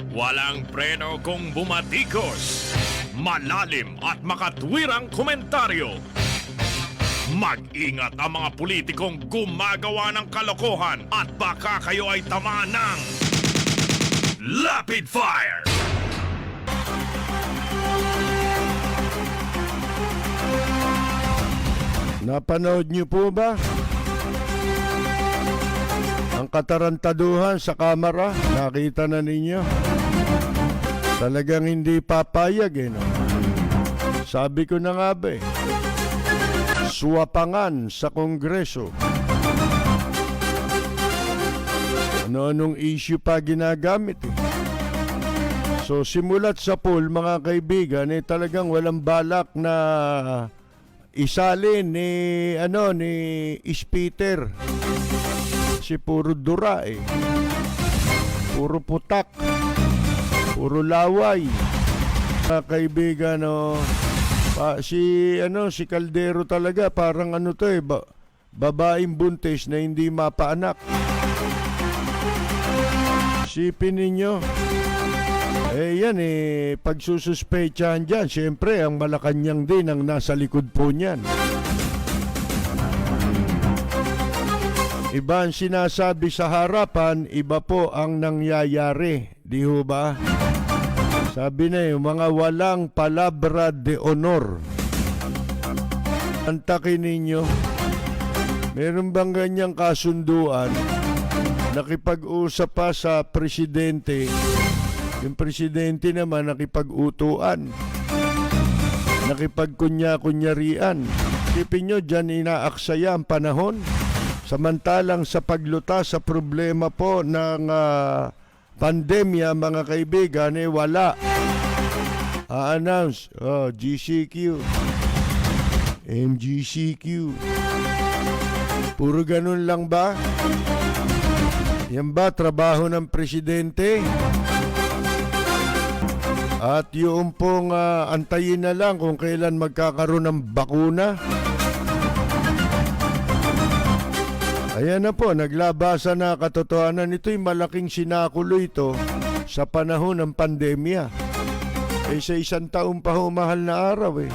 Walang preno kung bumatikos. Malalim at makatwirang komentaryo. Mag-ingat ang mga politikong gumagawa ng kalokohan at baka kayo ay tamaan ng Rapid Fire! Napanood niyo po ba ang katarantaduhan sa kamera? Nakita na ninyo? Talagang hindi papayag no? Sabi ko na nga ba suwapangan sa Kongreso. Ano-anong issue pa ginagamit So simulat sa poll mga kaibigan talagang walang balak na isalin ni Speaker. Si puro dura puro putak, puro laway. Mga kaibigan si Caldero talaga parang babaeng buntis na hindi mapaanak. Sipin ninyo yan pagsususpechahan dyan, siyempre ang Malacanang din ang nasa likod po niyan. Iba ang sinasabi sa harapan, iba po ang nangyayari. Di ho ba? Sabi na mga walang palabra de honor. Antakin ninyo, meron bang ganyang kasunduan? Nakipag-usap pa sa presidente. Yung presidente naman nakipag-utuan. Nakipagkunya-kunyarian. Sipin nyo, dyan inaaksaya ang panahon. Samantalang sa paglutas sa problema po ng pandemya, mga kaibigan, wala. A-announce, GCQ, MGCQ. Puro ganun lang ba? Yan ba trabaho ng presidente? At yung pong antayin na lang kung kailan magkakaroon ng bakuna. Ayan na po, naglabasa na katotohanan. Ito'y malaking sinakulo ito sa panahon ng pandemya. Sa isang taon pa mahal na araw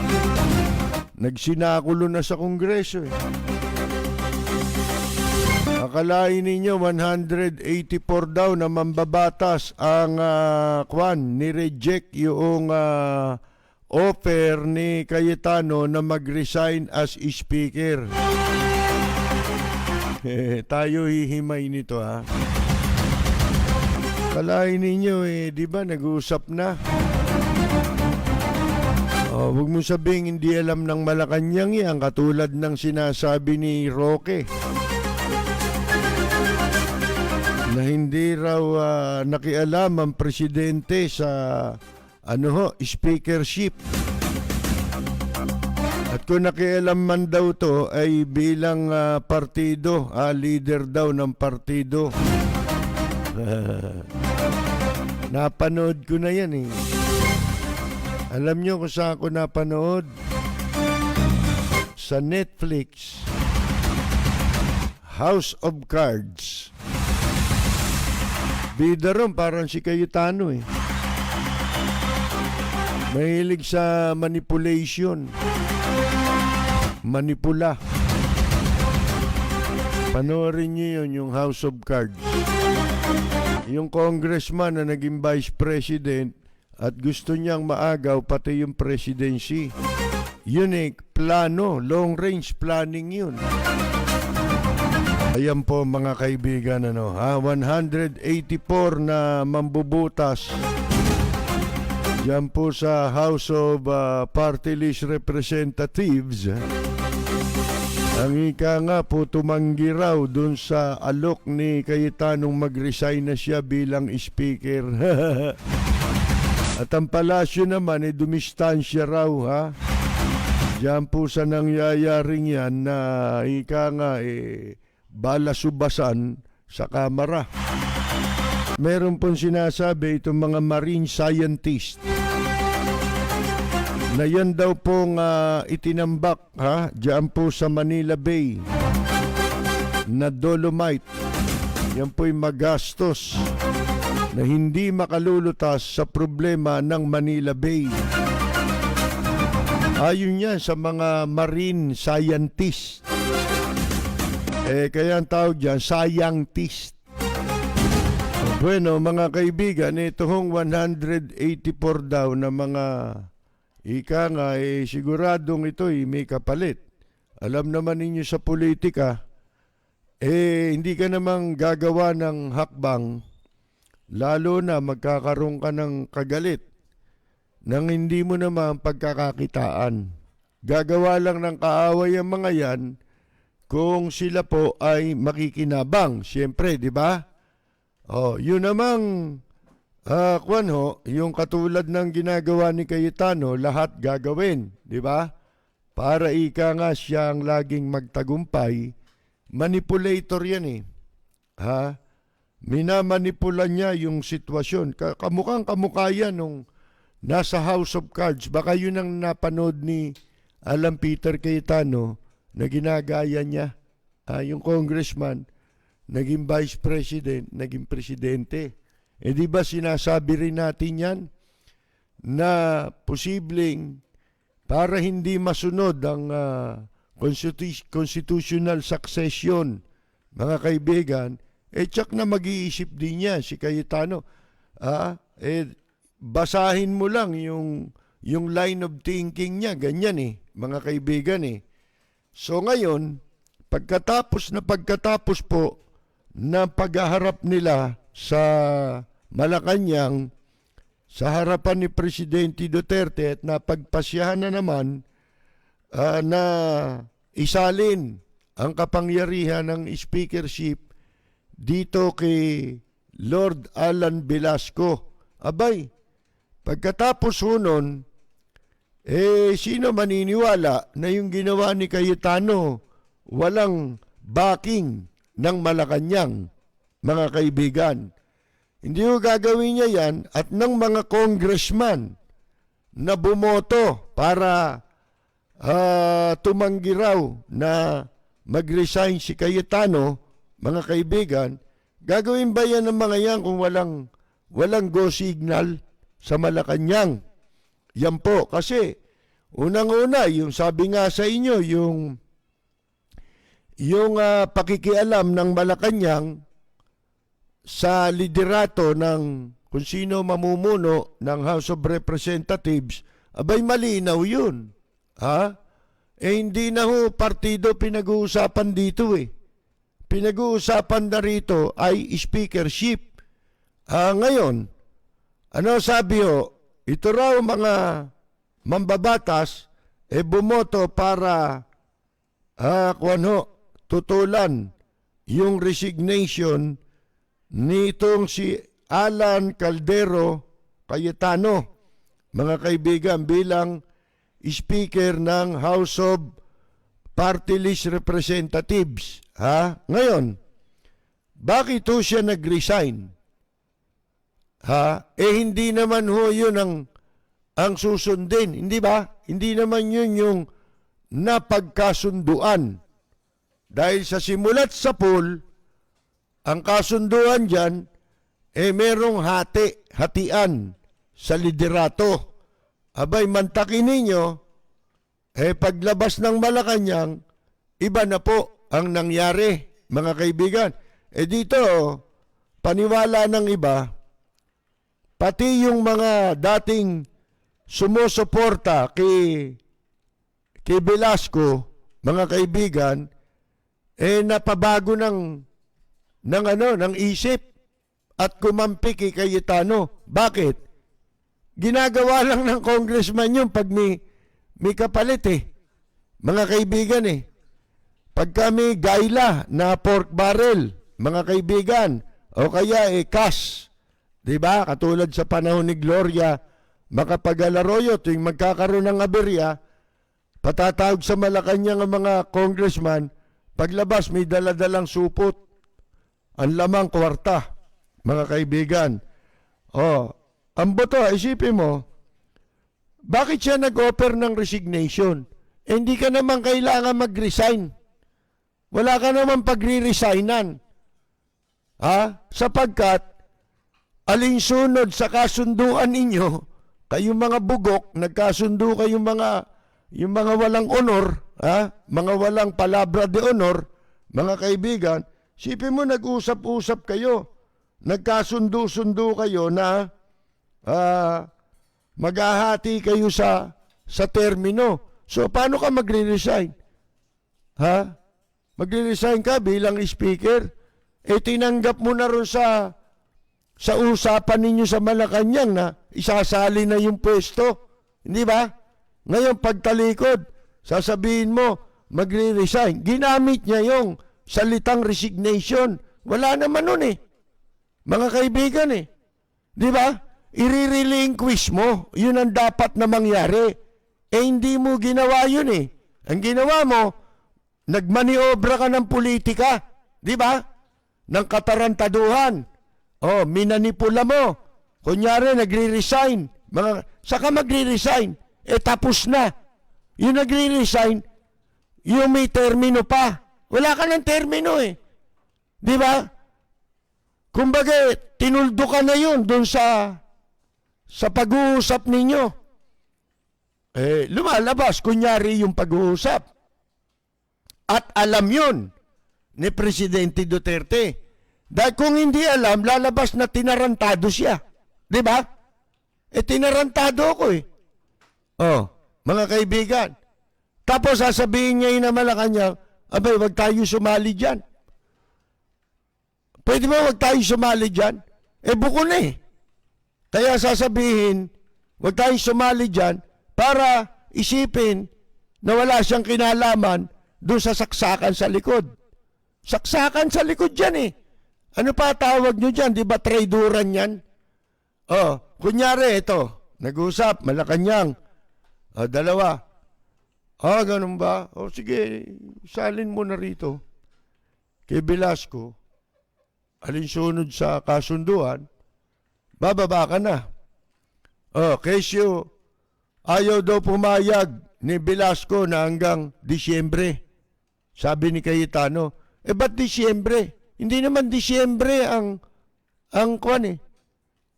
Nagsinakulo na sa Kongreso Akalain ninyo 184 daw na mambabatas ang ni-reject yung offer ni Cayetano na mag-resign as speaker. Tayo hihimay nito Akalain ninyo di ba nag-uusap na? Huwag mo sabing hindi alam ng Malacanang yan katulad ng sinasabi ni Roque. Na hindi raw nakialam ang presidente sa speakership. At kung nakialam man daw to ay bilang partido, leader daw ng partido. Napanood ko na yan Alam nyo kung saan ko napanood? Sa Netflix, House of Cards. Bida ron, parang si Cayetano Mahilig sa manipulation. Manipula. Panoorin niyo yun, yung House of Cards. Yung congressman na naging vice president at gusto niyang maagaw pati yung presidency. Yun plano, long range planning yun. Ayan po mga kaibigan 184 na mambubutas yan po sa House of Party List Representatives. Ang ika nga po tumanggi raw dun sa alok ni Cayetanong mag-resign na siya bilang speaker. At ang palasyo naman dumistansya raw Diyan po sa nangyayaring yan na ika nga balasubasan sa kamera. Meron pong sinasabi itong mga marine scientist na yan daw pong itinambak diyan po sa Manila Bay na dolomite. Yan po'y magastos. na hindi makalulutas sa problema ng Manila Bay. Ayon yan sa mga marine scientist. Kaya ang tawag dyan, scientist. Bueno, mga kaibigan, ito hong 184 daw na mga ika nga, siguradong ito may kapalit. Alam naman ninyo sa politika, hindi ka namang gagawa ng hakbang, lalo na magkakaroon ka ng kagalit nang hindi mo naman pagkakakitaan. Gagawa lang ng kaaway ang mga yan kung sila po ay makikinabang. Siyempre, di ba? Yun namang yung katulad ng ginagawa ni Cayetano, lahat gagawin, di ba? Para ika nga siyang laging magtagumpay. Manipulator yan Minamanipula niya yung sitwasyon. Kamukhang kamukha yan nung nasa House of Cards. Baka yun ang napanood ni Alan Peter Cayetano na ginagaya niya. Yung congressman, naging vice president, naging presidente. Di ba sinasabi rin natin yan na posibleng para hindi masunod ang constitutional succession, mga kaibigan, tsak na mag-iisip din niya si Cayetano. Basahin mo lang yung line of thinking niya, ganyan mga kaibigan So ngayon, pagkatapos po na paghaharap nila sa Malacanang, sa harapan ni Presidente Duterte at napagpasyahan na naman na isalin ang kapangyarihan ng speakership dito kay Lord Alan Velasco. Abay, pagkatapos nun, sino maniniwala na yung ginawa ni Cayetano walang backing ng Malacanang, mga kaibigan? Hindi ko gagawin niya yan at ng mga congressman na bumoto para tumanggi raw na mag-resign si Cayetano, mga kaibigan, gagawin ba yan ng mga yan kung walang go signal sa Malacanang? Yan po, kasi unang-una, yung sabi nga sa inyo, yung pakikialam ng Malacanang sa liderato ng kung sino mamumuno ng House of Representatives, abay malinaw yun. Hindi na ho partido pinag-uusapan dito Pinag-uusapan na rito ay speakership. Ngayon, ano sabi ho? Ito raw mga mambabatas bumoto para tutulan yung resignation nitong si Alan Caldero Cayetano, mga kaibigan, bilang Speaker ng House of Party List Representatives. Ngayon, bakit ho siya nag-resign? Hindi naman ho yun ang susundin, hindi ba? Hindi naman yun yung napagkasunduan. Dahil sa simulat sa pool, ang kasunduan dyan, merong hatian sa liderato. Abay, mantakin ninyo, paglabas ng Malacanang, iba na po ang nangyari, mga kaibigan. Dito, paniwala ng iba, pati yung mga dating sumusuporta kay Velasco, mga kaibigan, napabago ng isip at kumampi kay Cayetano. Bakit? Ginagawa lang ng congressman yun pag may kapalit mga kaibigan Pag kami gaila na pork barrel, mga kaibigan, o kaya cash, di ba? Katulad sa panahon ni Gloria Macapagal-Arroyo, tuwing magkakaroon ng aberya, patatawag sa Malacanang ang mga congressman, paglabas may daladalang supot, ang lamang kwarta, mga kaibigan. Ang boto, isipin mo, bakit siya nag-offer ng resignation? Hindi ka naman kailangan mag-resign. Wala ka naman pagre-resignan. Sapagkat alinsunod sa kasunduan ninyo, kayong mga bugok, nagkasundo kayong yung mga walang honor, mga walang palabra de honor, mga kaibigan, sipin mo nag-usap-usap kayo, nagkasundo-sundo kayo na maghahati kayo sa termino. So, paano ka magre-resign? Magre-resign ka bilang speaker? Tinanggap mo na ron sa usapan ninyo sa Malacanang na isasali na yung pwesto. Hindi ba? Ngayon, pagtalikod, sasabihin mo, magre-resign. Ginamit niya yung salitang resignation. Wala naman nun mga kaibigan Di ba? I-relinquish mo. Yun ang dapat na mangyari. Hindi mo ginawa yun Ang ginawa mo, nagmaniobra ka ng politika. Di ba? Ng katarantaduhan. Minanipula mo. Kunyari, nagre-resign. Saka magre-resign. Tapos na. Yung nagre-resign, yung may termino pa. Wala ka ng termino Di ba? Kumbaga, tinuldo ka na yun dun sa pag-uusap ninyo. Lumalabas, kunyari yung pag-uusap. At alam yun ni Presidente Duterte. Dahil kung hindi alam, lalabas na tinarantado siya. Di ba? Tinarantado ako mga kaibigan. Tapos sasabihin niya yun na Malacanang, abay, wag tayo sumali dyan. Pwede ba wag tayo sumali dyan? Buko na Kaya sasabihin, wag tayo sumali dyan para isipin na wala siyang kinalaman doon sa saksakan sa likod. Saksakan sa likod dyan Ano pa tawag nyo dyan? Di ba traiduran yan? Kunyari ito, nag-usap, Malacanang. Dalawa. Ganun ba? Sige, salin mo na rito. Kay Velasco, alinsunod sa kasunduan, bababa ka na. Kesyo, ayaw daw pumayag ni Velasco na hanggang Disyembre. Sabi ni Cayetano, ba't Disyembre? Hindi naman Disyembre ang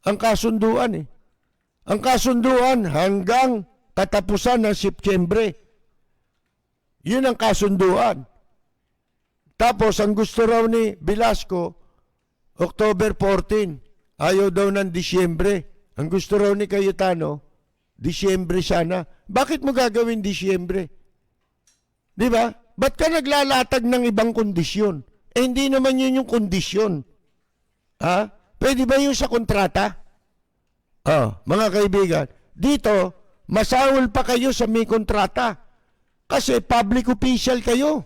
kasunduan Ang kasunduan hanggang tatapusan ng Setyembre. Yun ang kasunduan. Tapos ang gusto raw ni Velasco, October 14. Ayaw daw ng Disyembre. Ang gusto raw ni Cayetano, Disyembre sana. Bakit mo gagawin Disyembre? Di ba? Ba't ka naglalatag ng ibang kondisyon? Hindi naman yun yung kondisyon. Pwede ba yun sa kontrata? Mga kaibigan, dito, masawol pa kayo sa may kontrata. Kasi public official kayo.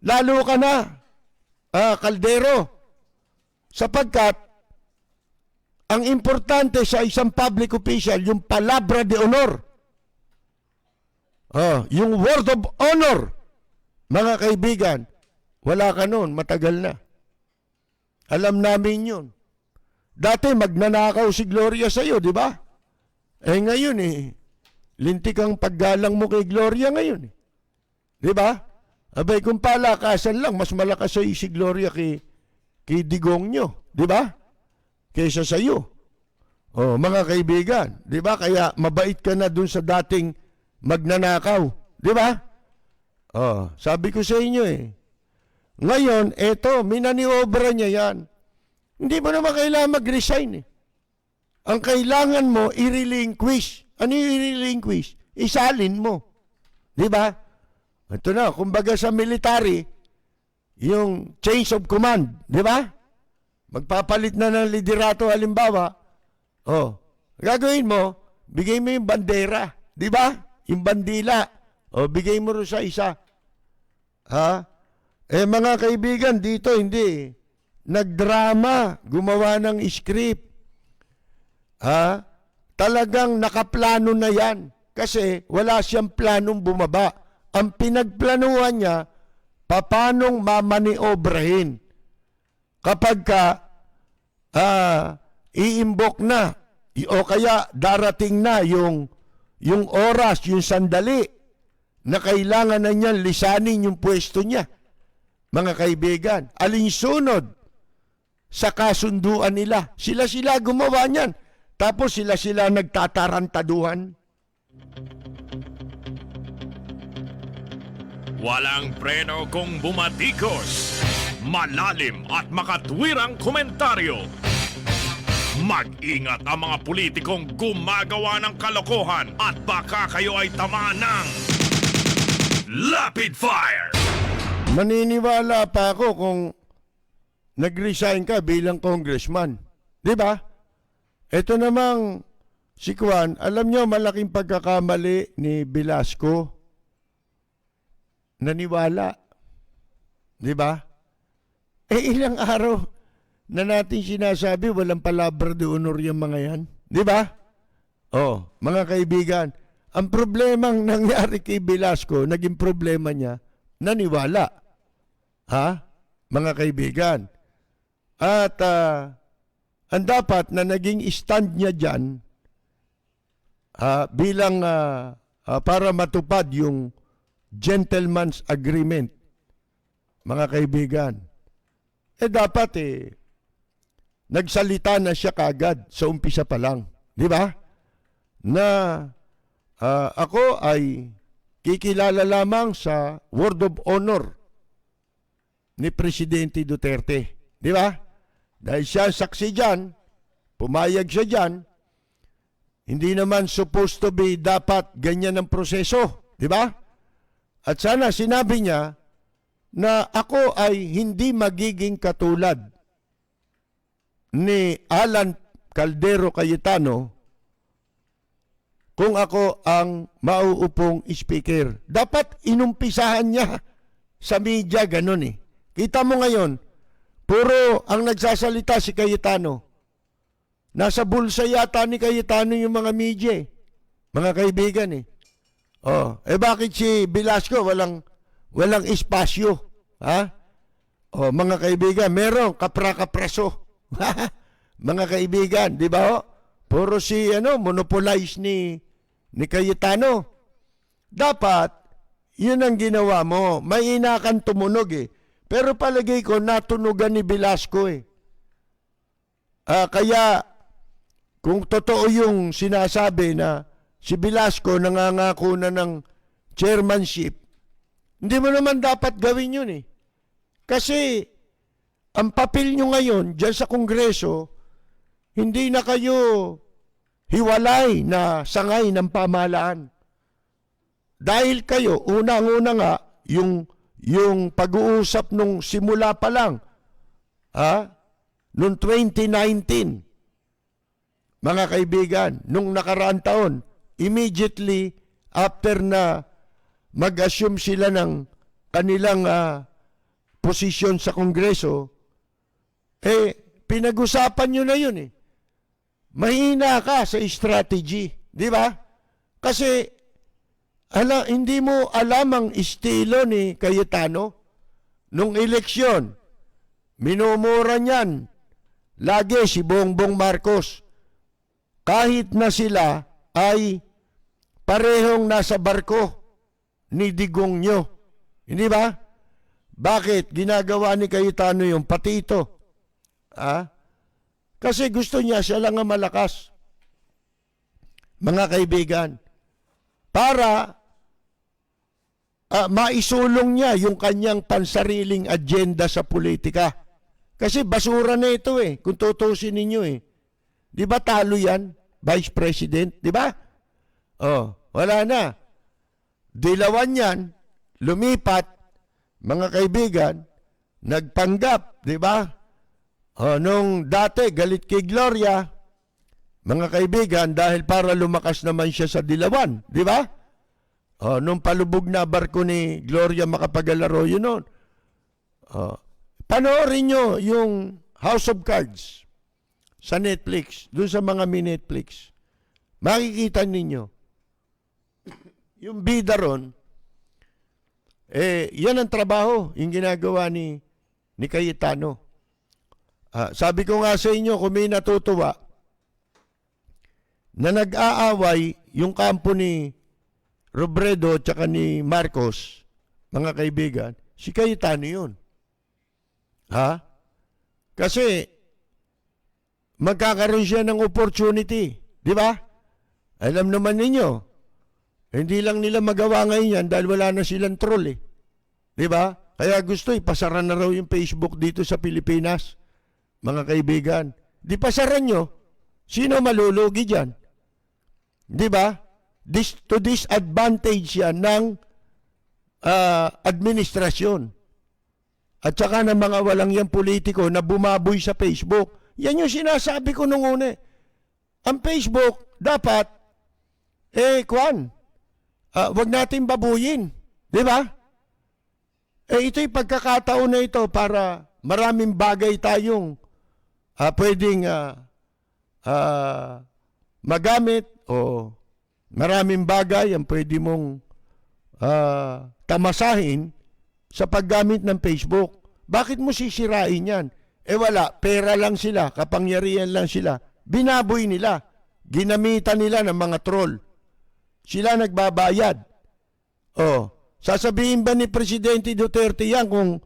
Lalo ka na, Caldero. Sapagkat, ang importante sa isang public official, yung palabra de honor. Yung word of honor. Mga kaibigan, wala ka nun, matagal na. Alam namin yun. Dati magnanakaw si Gloria sa'yo, di ba? Ngayon lintik ang paggalang mo kay Gloria ngayon. Di ba? Abay, kung palakasan lang, mas malakas sa'yo si Gloria kay Digong nyo. Di ba? Kaysa sa'yo. Mga kaibigan, di ba? Kaya mabait ka na dun sa dating magnanakaw. Di ba? Sabi ko sa inyo Ngayon, minaniobra niya yan. Hindi mo naman kailangan mag-resign Ang kailangan mo, i-relinquish. Ano yung i-relinquish? Isalin mo. Di ba? Ito na, kumbaga sa military, yung change of command. Di ba? Magpapalit na ng liderato, halimbawa. Gagawin mo, bigay mo yung bandera. Di ba? Yung bandila. Bigay mo rin sa isa. Mga kaibigan, dito hindi. Nagdrama, gumawa ng script. Talagang nakaplano na yan. Kasi wala siyang planong bumaba. Ang pinagplanuhan niya, papanong mamaniobrahin. Kapag ka, iimbok na, o kaya darating na yung oras, yung sandali, na kailangan na niyan lisanin yung pwesto niya. Mga kaibigan, alinsunod sa kasunduan nila. Sila-sila gumawa niyan. Tapos sila-sila nagtatarantaduhan. Walang preno kung bumatikos. Malalim at makatwirang komentaryo. Mag-ingat ang mga politikong gumagawa ng kalokohan at baka kayo ay tamaan ng Lapid Fire! Maniniwala pa ako kung nag-resign ka bilang congressman. Di ba? Ito namang si Juan, alam nyo malaking pagkakamali ni Velasco. Naniwala. Di ba? Ilang araw na natin sinasabi walang palabra de honor yung mga yan. Di ba? Oh, mga kaibigan, ang problemang nangyari kay Velasco, naging problema niya, naniwala. Ha? Mga kaibigan. At ang dapat na naging stand niya dyan bilang para matupad yung gentleman's agreement. Mga kaibigan. Dapat nagsalita na siya kagad sa umpisa pa lang. Di ba? Na ako ay kikilala lamang sa word of honor ni Presidente Duterte. Di ba? Dahil siya saksi dyan, pumayag siya dyan, hindi naman supposed to be dapat ganyan ang proseso. Di ba? At sana sinabi niya na ako ay hindi magiging katulad ni Alan Caldero Cayetano kung ako ang mauupong speaker. Dapat inumpisahan niya sa media ganun eh. Kita mo ngayon, puro ang nagsasalita si Cayetano. Nasa bulsa yata ni Cayetano yung mga media eh. Mga kaibigan eh. Oh, bakit si Velasco walang espasyo? Ha? Oh, mga kaibigan, meron kapra-kapraso. Mga kaibigan, di ba? Puro si monopolize ni Cayetano. Dapat yun ang ginawa mo. May inakan tumunog eh. Pero palagay ko natunugan ni Velasco eh. Kaya kung totoo yung sinasabi na si Velasco nangangako na ng chairmanship, hindi mo naman dapat gawin yun eh. Kasi ang papel nyo ngayon dyan sa Kongreso, hindi na kayo hiwalay na sangay ng pamahalaan. Dahil kayo, unang-una nga, yung pag-uusap nung simula pa lang, noong 2019, mga kaibigan, nung nakaraang taon, immediately after na mag-assume sila ng kanilang posisyon sa Kongreso, pinag-usapan nyo na yun eh. Mahina ka sa strategy, di ba? Kasi hindi mo alam ang estilo ni Cayetano nung eleksyon. Minumura niyan lagi si Bongbong Marcos. Kahit na sila ay parehong nasa barko ni Digong nyo. Hindi ba? Bakit ginagawa ni Cayetano yung pati ito? Kasi gusto niya siya lang ang malakas. Mga kaibigan, para maisulong niya yung kanyang pansariling agenda sa politika. Kasi basura na ito eh, kung tutusin ninyo eh. Di ba talo yan, Vice President? Di ba? Wala na. Dilawan yan, lumipat, mga kaibigan, nagpanggap, di ba? Nung dati, galit kay Gloria, mga kaibigan, dahil para lumakas naman siya sa dilawan, di ba? Nung palubog na barko ni Gloria Macapagal-Arroyo noon. Panoorin nyo yung House of Cards sa Netflix, dun sa mga Netflix. Makikita ninyo. Yung bida ron, yan ang trabaho, yung ginagawa ni Cayetano. Sabi ko nga sa inyo, kung may natutuwa, na nag-aaway yung kampo ni Robredo at ni Marcos, mga kaibigan, si Cayetano yun. Kasi magkakaroon siya ng opportunity. Di ba? Alam naman ninyo, hindi lang nila magawa ngayon yan dahil wala na silang troll eh. Di ba? Kaya gusto ipasara na raw yung Facebook dito sa Pilipinas. Mga kaibigan, di pasaran nyo. Sino malulugi dyan? Di ba? To disadvantage yan ng administrasyon. At saka ng mga walang yang politiko na bumaboy sa Facebook. Yan yung sinasabi ko nung una. Ang Facebook, dapat, wag natin babuyin. Di ba? Ito'y pagkakataon na ito para maraming bagay tayong pwedeng magamit o maraming bagay ang pwede mong tamasahin sa paggamit ng Facebook. Bakit mo sisirain yan? Wala, pera lang sila, kapangyarihan lang sila. Binaboy nila, ginamitan nila ng mga troll. Sila nagbabayad. Sasabihin ba ni Presidente Duterte yan kung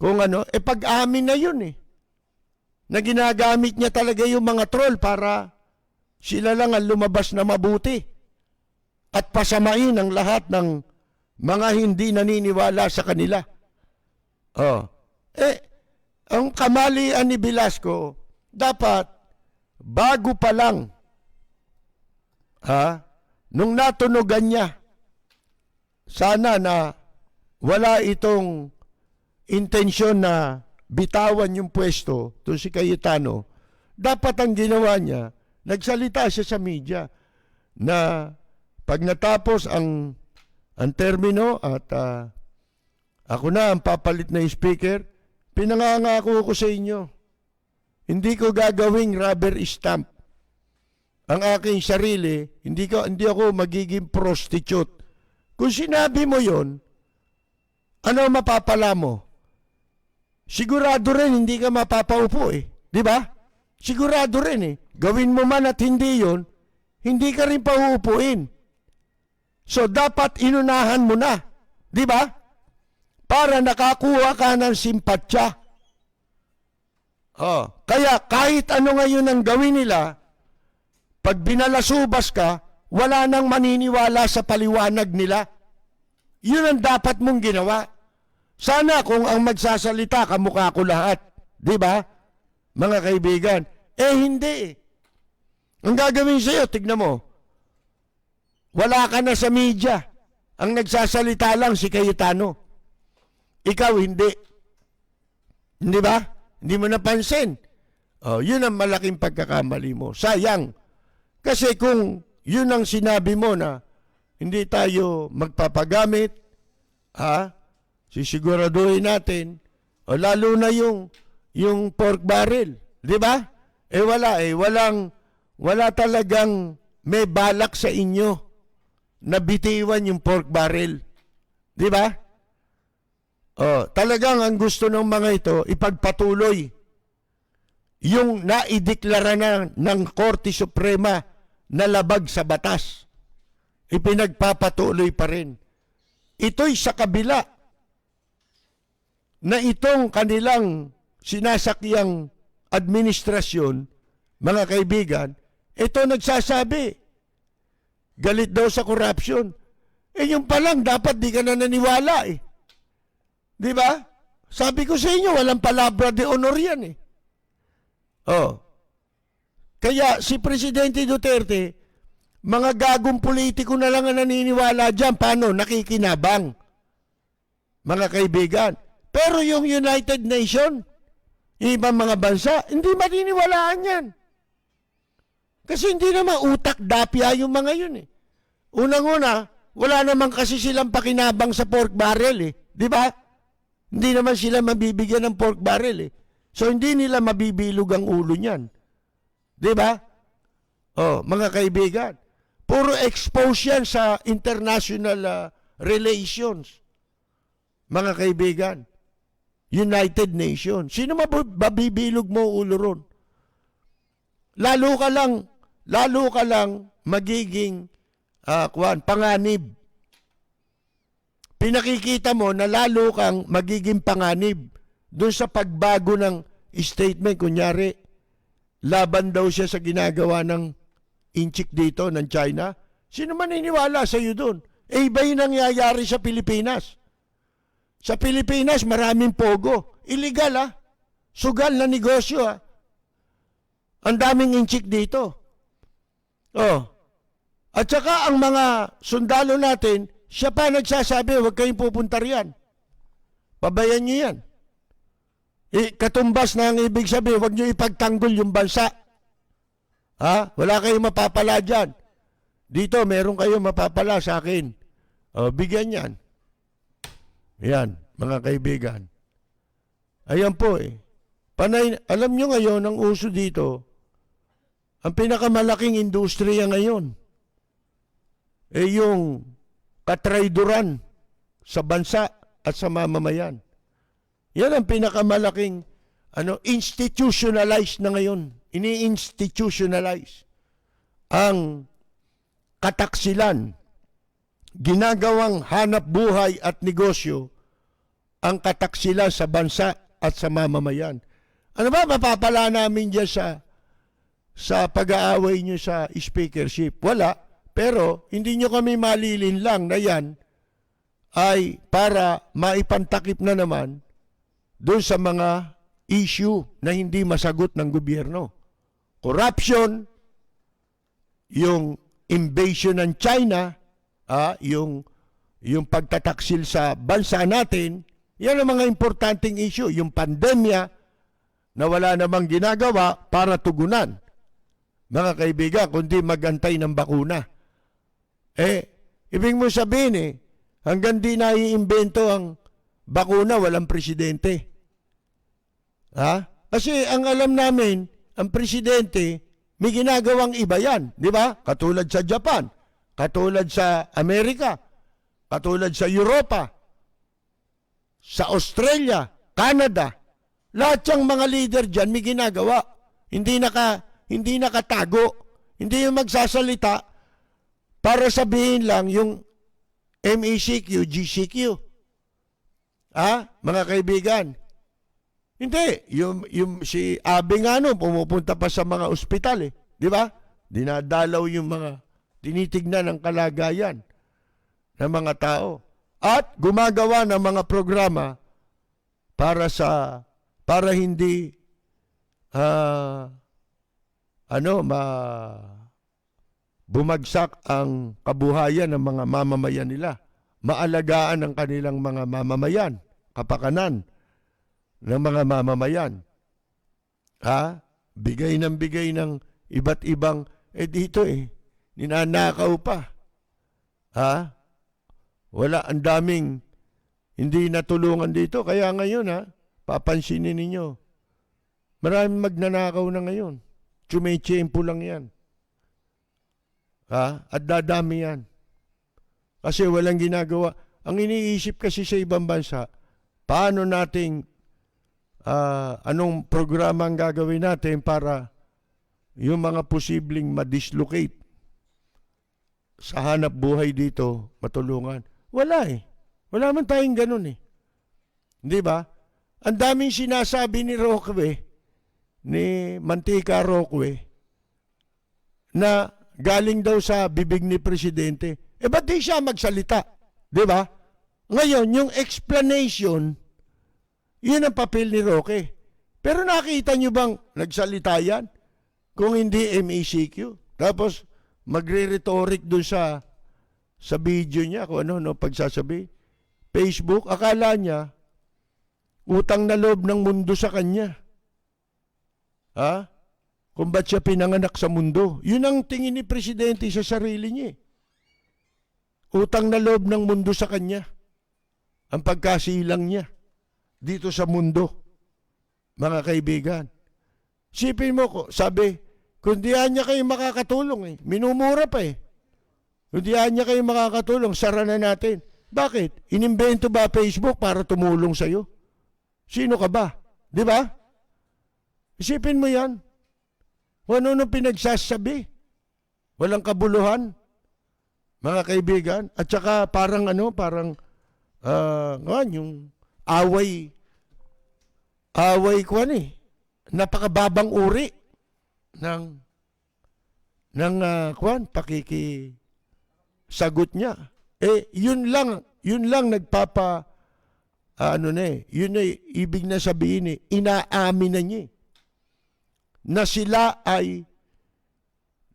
ano? Pag-amin na yun eh. Na ginagamit niya talaga yung mga troll para sila lang ang lumabas na mabuti at pasamain ang lahat ng mga hindi naniniwala sa kanila. Ang kamalian ni Velasco, dapat bago pa lang, nung natunogan niya, sana na wala itong intensyon na bitawan yung pwesto to si Cayetano, dapat ang ginawa niya, nagsalita siya sa media na pag natapos ang termino at ako na ang papalit na speaker, pinangangako ko sa inyo, hindi ko gagawing rubber stamp ang aking sarili, hindi ako magiging prostitute. Kung sinabi mo yon, ano mapapala mo? Sigurado rin hindi ka mapapaupo eh. Di ba? Sigurado rin eh. Gawin mo man at hindi yon, hindi ka rin pauupuin. So dapat inunahan mo na. Di ba? Para nakakuha ka ng simpatya. Kaya kahit ano ngayon ang gawin nila, pag binalasubas ka, wala nang maniniwala sa paliwanag nila. Yun ang dapat mong ginawa. Sana kung ang magsasalita, kamukha ko lahat. Di ba? Mga kaibigan. Hindi. Ang gagawin sa'yo, tignan mo. Wala ka na sa media. Ang nagsasalita lang si Cayetano. Ikaw hindi. Hindi ba? Hindi mo napansin. Yun ang malaking pagkakamali mo. Sayang. Kasi kung yun ang sinabi mo na hindi tayo magpapagamit, sisiguraduhin natin, lalo na yung pork barrel, di ba? Wala talagang may balak sa inyo na bitiwan yung pork barrel, di ba? Talagang ang gusto ng mga ito, ipagpatuloy yung naideklara na ng Korte Suprema na labag sa batas. Ipinagpapatuloy pa rin. Ito'y sa kabila na itong kanilang sinasakyang administrasyon, mga kaibigan, ito nagsasabi, galit daw sa corruption. Yung palang dapat di ka na naniwala eh. Di ba? Sabi ko sa inyo, walang palabra de honor yan eh. Kaya si Presidente Duterte, mga gagong politiko na lang ang naniniwala dyan. Paano? Nakikinabang. Mga kaibigan. Pero yung United Nations, yung ibang mga bansa, hindi maniniwalaan yan. Kasi hindi naman utak dapya yung mga yun eh. Unang-una, wala naman kasi silang pakinabang sa pork barrel eh. Di ba? Hindi naman sila mabibigyan ng pork barrel eh. So hindi nila mabibilog ang ulo niyan. Di ba? Mga kaibigan, puro expose yan sa international relations. Mga kaibigan, United Nations. Sino mabibilog mo ulo ron? Lalo ka lang magiging panganib. Pinakikita mo na lalo kang magiging panganib doon sa pagbago ng statement. Kunyari, laban daw siya sa ginagawa ng inchik dito ng China. Sino man maniniwala sa iyo doon? Iba yung nangyayari sa Pilipinas. Sa Pilipinas, maraming pogo. Illegal Sugal na negosyo Ang daming inchik dito. At saka ang mga sundalo natin, siya pa nagsasabi, huwag kayong pupunta riyan. Pabayan nyo yan. Katumbas na ang ibig sabihin, huwag nyo ipagtanggol yung bansa. Wala kayong mapapala dyan. Dito, meron kayong mapapala sa akin. Bigyan yan. Yan, mga kaibigan. Ayan po Panay, alam nyo ngayon, ang uso dito, ang pinakamalaking industriya ngayon, yung katrayduran sa bansa at sa mamamayan. Yan ang pinakamalaking institutionalized na ngayon. Ini-institutionalize ang kataksilan, ginagawang hanap buhay at negosyo ang kataksilan sa bansa at sa mamamayan. Ano ba mapapala namin dyan sa pag-aaway nyo sa speakership? Wala. Pero hindi nyo kami malilin lang na yan ay para maipantakip na naman doon sa mga issue na hindi masagot ng gobyerno. Corruption, yung invasion ng China, yung pagtataksil sa bansa natin, yan ang mga importanteng issue. Yung pandemya na wala namang ginagawa para tugunan. Mga kaibigan, kundi magantay ng bakuna. Ibig mo sabihin hanggang di naiimbento ang bakuna, walang presidente. Kasi ang alam namin, ang presidente, may ginagawang iba yan. Di ba? Katulad sa Japan, katulad sa Amerika, katulad sa Europa, sa Australia, Canada. Lahat yung mga leader dyan may ginagawa. Hindi nakatago. Hindi yung magsasalita para sabihin lang yung MECQ, GCQ. Mga kaibigan. Hindi. Yung si Abe nga pumupunta pa sa mga ospital Di ba? Dinadalaw yung mga tinitignan ng kalagayan ng mga tao. At gumagawa ng mga programa para hindi bumagsak ang kabuhayan ng mga mamamayan nila. Maalagaan ang kanilang mga mamamayan, kapakanan ng mga mamamayan. Bigay ng iba't ibang, dito ninanakaw pa. Wala, ang daming hindi natulungan dito. Kaya ngayon, papansinin ninyo. Maraming magnanakaw na ngayon. Tsumechempo lang yan. At dadami yan. Kasi walang ginagawa. Ang iniisip kasi sa ibang bansa, paano nating, anong programa ang gagawin natin para yung mga posibleng ma-dislocate sa hanap buhay dito, matulungan. Wala Wala man tayong ganun Di ba? Ang daming sinasabi ni Roque, ni Mantika Roque, na galing daw sa bibig ni Presidente. Ba't di siya magsalita? Di ba? Ngayon, yung explanation, yun ang papel ni Roque. Pero nakita nyo bang nagsalita yan? Kung hindi MECQ. Tapos, magre-rhetoric dun sa video niya, kung ano pagsasabi. Facebook, akala niya, utang na loob ng mundo sa kanya. Kung ba't siya pinanganak sa mundo. Yun ang tingin ni Presidente sa sarili niya. Utang na loob ng mundo sa kanya. Ang pagkasilang niya dito sa mundo. Mga kaibigan. Sipin mo ko, sabi, kung diyan niya kayo makakatulong minumura pa Kung diyan niya kayo makakatulong, sara na natin. Bakit? Inimbento ba Facebook para tumulong sa'yo? Sino ka ba? Di ba? Isipin mo yan. Ano nung pinagsasabi? Walang kabuluhan. Mga kaibigan. At saka parang yung away ko napakababang uri. ng sagot niya. Yun lang yun ibig na sabihin inaamin na niya na sila ay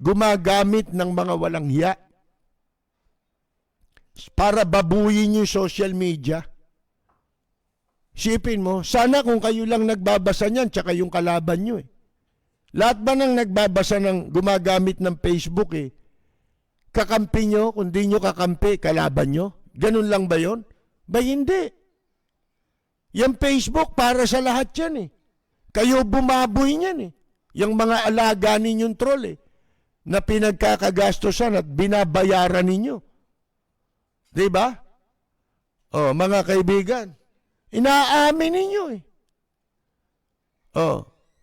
gumagamit ng mga walang hiya para babuyin yung social media. Sipin mo, sana kung kayo lang nagbabasa niyan, tsaka yung kalaban nyo Lahat ba nang nagbabasa ng gumagamit ng Facebook kakampi nyo, kung di nyo kakampi, kalaban nyo? Ganun lang ba yon? Ba hindi. Yung Facebook para sa lahat yan Kayo bumaboy niyan Yung mga alaga ninyong troll na pinagkakagastosan at binabayaran ninyo. Diba? Mga kaibigan, inaamin ninyo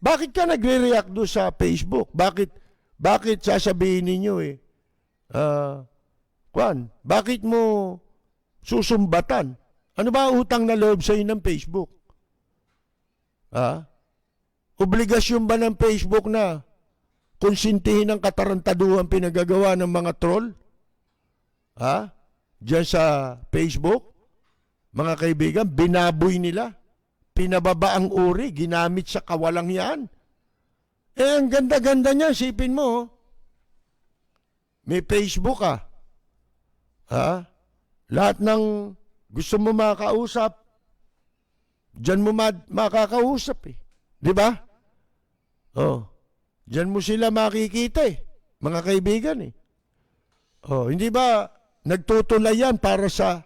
bakit ka nagre-react doon sa Facebook? Bakit sasabihin ninyo bakit mo susumbatan? Ano ba utang na loob sa'yo ng Facebook? Obligasyon ba ng Facebook na konsintihin ang katarantaduhan pinagagawa ng mga troll? Diyan sa Facebook? Mga kaibigan, binaboy nila. Pinababa ang uri, ginamit sa kawalang yan. Ang ganda-ganda niya, sipin mo. May Facebook Lahat ng gusto mo makakausap, diyan mo makakausap Di ba? Diyan mo sila makikita mga kaibigan hindi ba nagtutulay yan para sa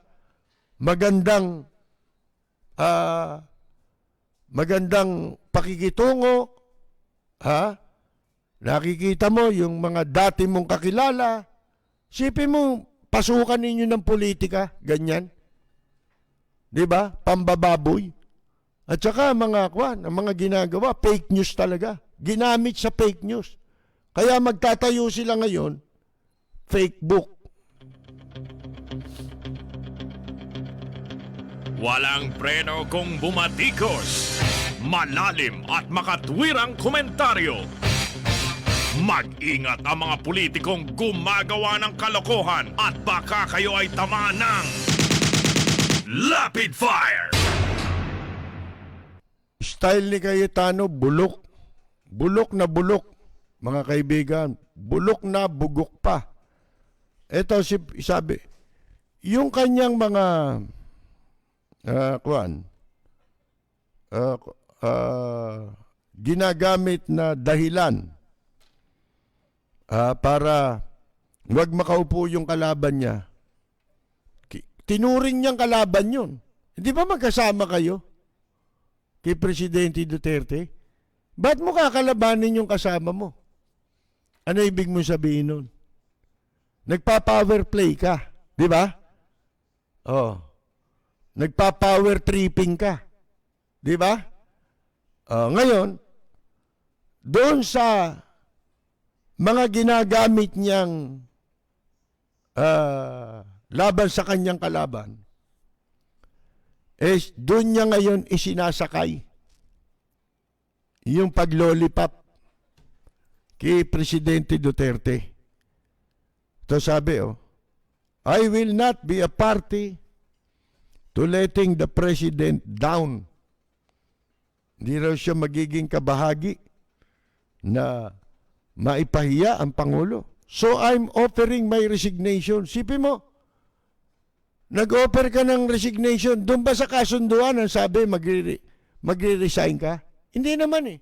magandang pakikitungo? Nakikita mo yung mga dati mong kakilala. Sipin mo, pasukan ninyo ng politika, ganyan. Di ba? Pambababoy. At saka ang mga ginagawa, fake news talaga. Ginamit sa fake news. Kaya magtatayo sila ngayon, fake book. Walang preno kung bumatikos. Malalim at makatwirang komentaryo. Mag-ingat ang mga politikong gumagawa ng kalokohan at baka kayo ay tamaan ng Lapid Fire! Style ni Cayetano, bulok. Bulok na bulok, mga kaibigan. Bulok na bugok pa. Ito sabi, yung kanyang mga ginagamit na dahilan para wag makaupo yung kalaban niya. Tinuring niyang kalaban yun. Hindi ba magkasama kayo kay Presidente Duterte? Ba't mo kakalabanin yung kasama mo? Ano ibig mo sabihin nun? Nagpa-power play ka, di ba? Nagpa-power tripping ka, di ba? Ngayon, doon sa mga ginagamit niyang laban sa kanyang kalaban, doon niya ngayon isinasakay yung paglolipap kay Presidente Duterte. Ito sabi, I will not be a party to letting the President down. Hindi raw siya magiging kabahagi na maipahiya ang Pangulo. So I'm offering my resignation. Sipin mo, nag-offer ka ng resignation, doon ba sa kasunduan ang sabi magre-resign ka? Hindi naman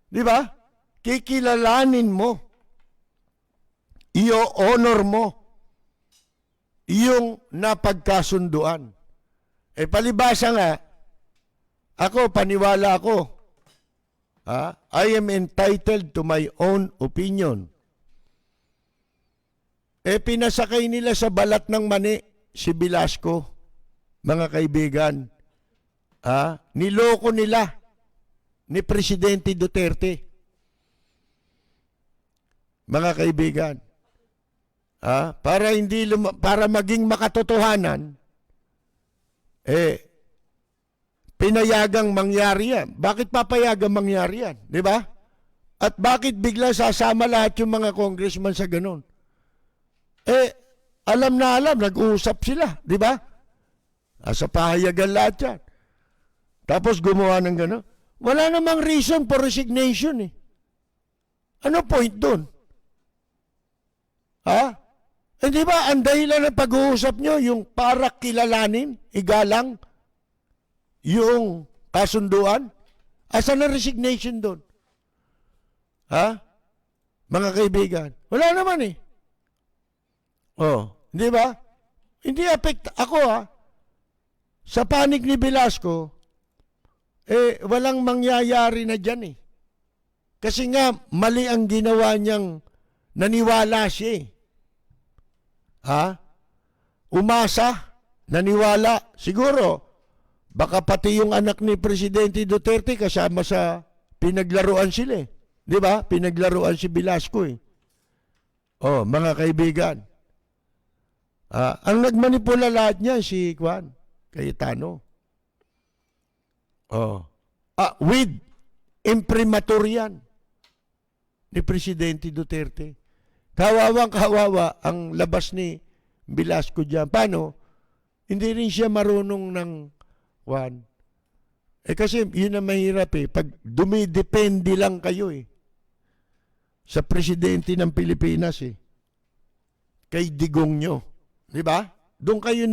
Di ba? Kikilalanin mo, i-honor mo yung napagkasunduan. Palibasa nga, paniwala ako, I am entitled to my own opinion. Pinasakay nila sa balat ng mani si Velasco, mga kaibigan. Niloko nila ni Presidente Duterte. Mga kaibigan. Para maging makatotohanan, pinayagang mangyari yan. Bakit papayagang mangyari yan? Di ba? At bakit bigla sasama lahat yung mga congressman sa ganun? Alam na alam, nag-uusap sila, di ba? Sa pahayagan lahat yan. Tapos gumawa ng gano'n. Wala namang reason for resignation eh. Ano point doon? Ha? Di ba, ang dahilan ng pag-uusap nyo, yung para kilalanin, igalang, yung kasunduan? Asan ang resignation doon? Ha? Mga kaibigan. Wala naman eh. Di ba? Hindi affect ako sa panig ni Velasco, walang mangyayari na dyan eh. Kasi nga, mali ang ginawa niyang naniwala siya eh. Umasa, naniwala. Siguro, baka pati yung anak ni Presidente Duterte kasama sa pinaglaruan sila eh. Di ba? Pinaglaruan si Velasco eh. Mga kaibigan. Ang nagmanipula lahat niya si Cayetano. With imprimatur ni Presidente Duterte. Kawawang-kawawa ang labas ni Velasco dyan. Paano? Hindi rin siya marunong ng kasi yun ang mahirap eh. Pag dumidepende lang kayo eh. Sa Presidente ng Pilipinas eh. Kay digong nyo. Di ba? Doon kayo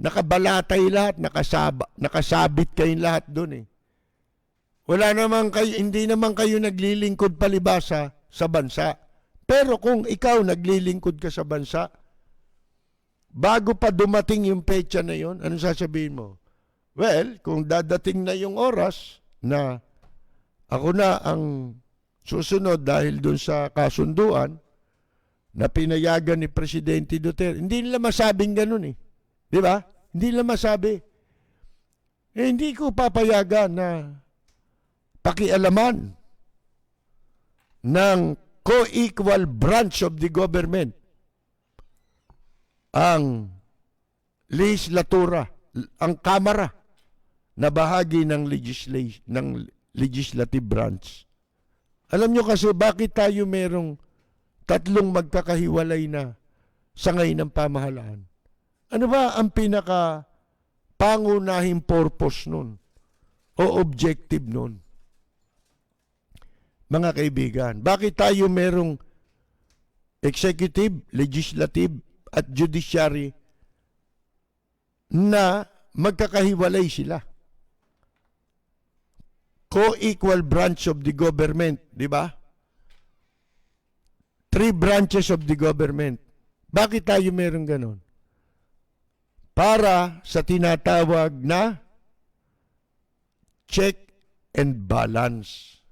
nakabalatay lahat, nakasabit kayong lahat doon eh. Hindi naman kayo naglilingkod palibasa sa bansa. Pero kung ikaw naglilingkod ka sa bansa, bago pa dumating yung petsa na yon, anong sasabihin mo? Well, kung dadating na yung oras na ako na ang susunod dahil dun sa kasunduan na pinayagan ni Presidente Duterte, hindi nila masabing ganun eh. Di ba? Hindi nila masabi. Hindi ko papayagan na pakialaman ng co-equal branch of the government ang legislatura, ang kamara na bahagi ng legislative branch. Alam nyo kasi bakit tayo merong tatlong magkakahiwalay na sangay ng pamahalaan? Ano ba ang pinaka pangunahing purpose nun o objective nun? Mga kaibigan, bakit tayo merong executive, legislative at judiciary na magkakahiwalay sila? Co-equal branch of the government, di ba? 3 branches of the government. Bakit tayo meron ganon? Para sa tinatawag na check and balance.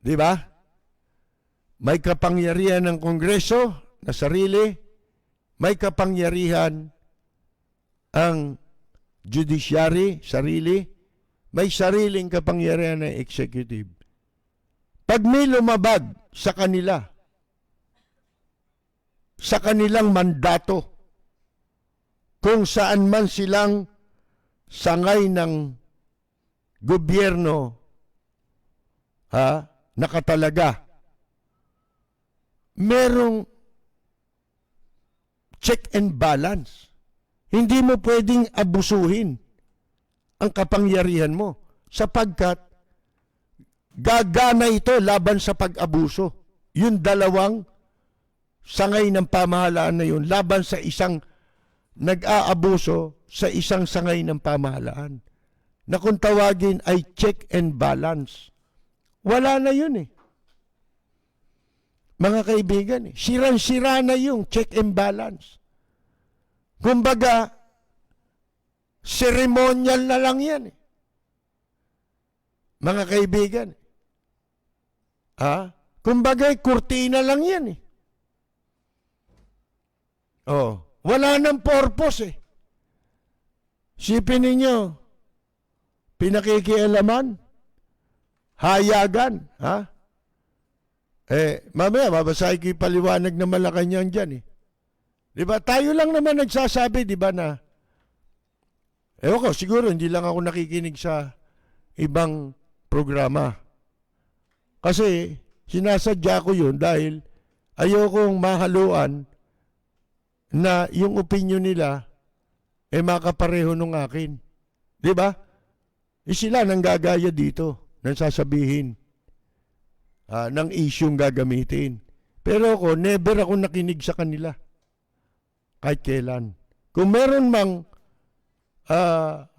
Di ba? May kapangyarihan ng Kongreso na sarili, may kapangyarihan ang judiciary, sarili, may sariling kapangyarihan ng executive. Pag may lumabag sa kanila, sa kanilang mandato, kung saan man silang sangay ng gobyerno, nakatalaga, merong check and balance. Hindi mo pwedeng abusuhin ang kapangyarihan mo sapagkat gagana ito laban sa pag-abuso. Yung dalawang sangay ng pamahalaan na yun laban sa isang nag-aabuso sa isang sangay ng pamahalaan na kung tawagin ay check and balance. Wala na yun eh. Mga kaibigan, sirang-sira na yung check and balance. Kumbaga, ceremonial na lang yan eh. Mga kaibigan. Kumbaga, kurtina lang yan eh. Wala nang purpose eh. Sipin ninyo, pinakikialaman, hayagan, mamaya, babasahin ko yung paliwanag na Malacanang dyan eh. Diba? Tayo lang naman nagsasabi, diba na, ko, siguro hindi lang ako nakikinig sa ibang programa. Kasi sinasadya ko yun dahil ayokong mahaluan na yung opinion nila makapareho nung akin. Di ba? Sila nang gagaya dito, nang sasabihin ng isyong gagamitin. Pero ako, never ako nakinig sa kanila. Kahit kailan. Kung meron mang,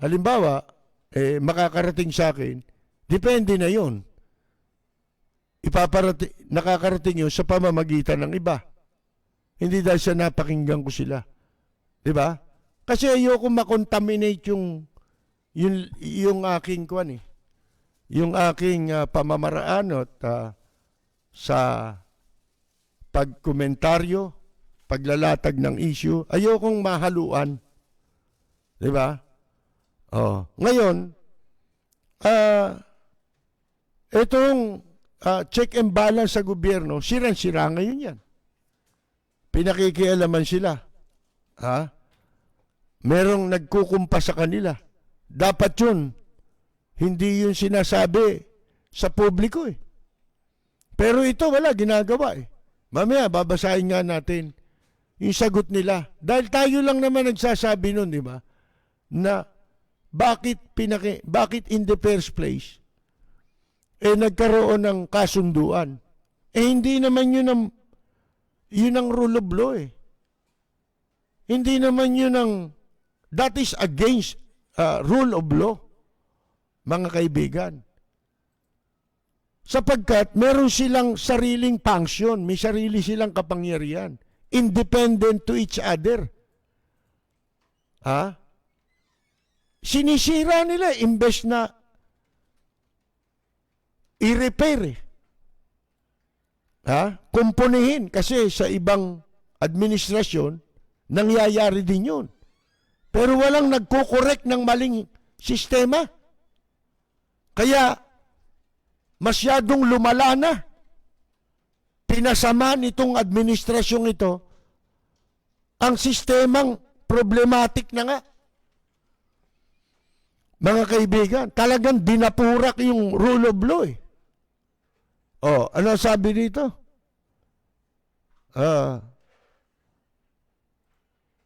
halimbawa, makakarating sa akin, depende na yon. Nakakarating yun sa pamamagitan ng iba. Hindi dahil sa napakinggan ko sila. Di ba? Kasi ayoko makontaminate yung aking kuan eh. Yung aking pamamaraan at sa pagkomentaryo, paglalatag ng issue, ayokong mahaluan. Di ba? Oh, ngayon, itong check and balance sa gobyerno, sirang-sira ngayon yan. Pinakikialaman sila. Ha? Merong nagkukumpa sa kanila. Dapat yun. Hindi yun sinasabi sa publiko eh. Pero ito wala, ginagawa eh. Mamaya, babasahin nga natin yung sagot nila. Dahil tayo lang naman nagsasabi nun, di ba? Na bakit in the first place nagkaroon ng kasunduan. Hindi naman yun ang rule of law eh. Hindi naman yun that is against rule of law, mga kaibigan. Sapagkat meron silang sariling function, may sarili silang kapangyarihan, independent to each other. Sinisira nila, imbes na i-repair eh. Kumpunihin kasi sa ibang administrasyon nangyayari din yun. Pero walang nagko-correct ng maling sistema. Kaya masyadong lumala na. Pinasama nitong administrasyong ito ang sistemang problematic na nga. Mga kaibigan, talagang dinapurak yung rule of law eh. Ano sabi dito?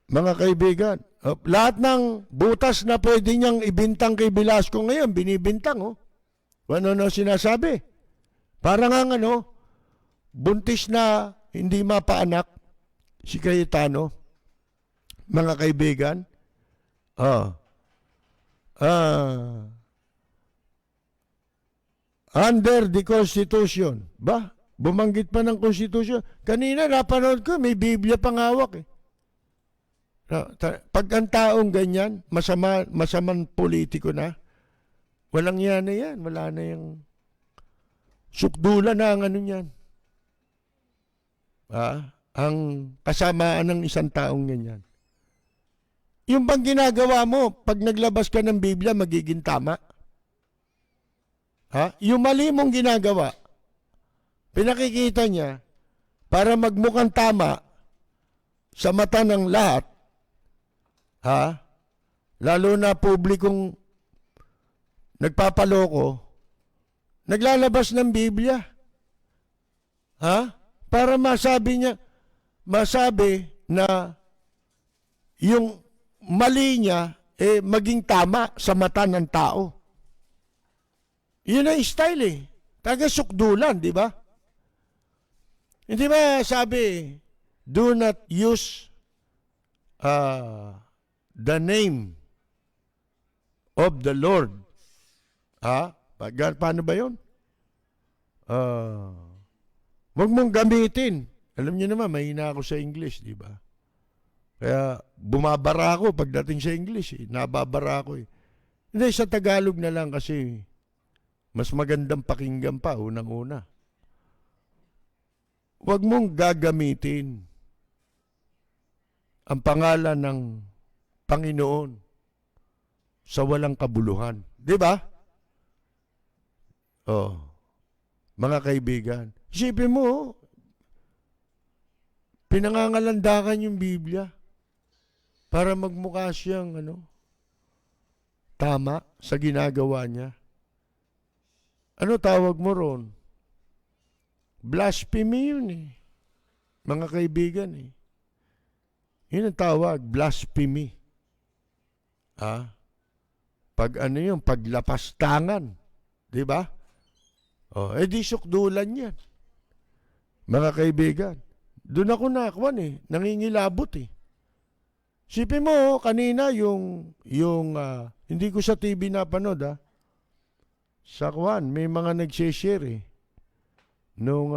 Mga kaibigan, lahat ng butas na pwede niyang ibintang kay Velasco ngayon, binibintang Ano sinasabi? Parang buntis na hindi mapaanak si Cayetano. Mga kaibigan, under the Constitution. Ba? Bumanggit pa ng Constitution. Kanina napanood ko, may Biblia pang hawak eh. Pag ang taong ganyan, masamang politiko na, walang yan na yan. Wala na yung sukdula na ang ano yan. Ang kasamaan ng isang taong ganyan. Yung bang ginagawa mo, pag naglabas ka ng Biblia, magiging tama? Yung mali mong ginagawa, pinakikita niya, para magmukhang tama sa mata ng lahat, lalo na publikong nagpapaloko, naglalabas ng Biblia. Para masabi na yung mali niya maging tama sa mata ng tao. Yun ang style eh. Taga-sukdulan, di ba? Hindi ba sabi, do not use the name of the Lord. Paano ba yun? Huwag mong gamitin. Alam niyo naman, mahina ako sa English, di ba? Kaya bumabara ako pagdating sa English. Nababara ako eh. Hindi, sa Tagalog na lang kasi mas magandang pakinggan pa, unang-una. Huwag mong gagamitin ang pangalan ng Panginoon sa walang kabuluhan. Di ba? Mga kaibigan, isipin mo, pinangangalandakan yung Biblia para magmukha siyang tama sa ginagawa niya. Ano tawag mo ron? Blasphemy yun eh. Mga kaibigan eh. Yun ang tawag, blasphemy. Pag ano yun, paglapastangan. Di ba? Di sukdulan yan. Mga kaibigan. Doon ako nakuan eh. Nangingilabot eh. Sipin mo, kanina yung hindi ko sa TV napanood sa kuan, may mga nag-share eh. Nung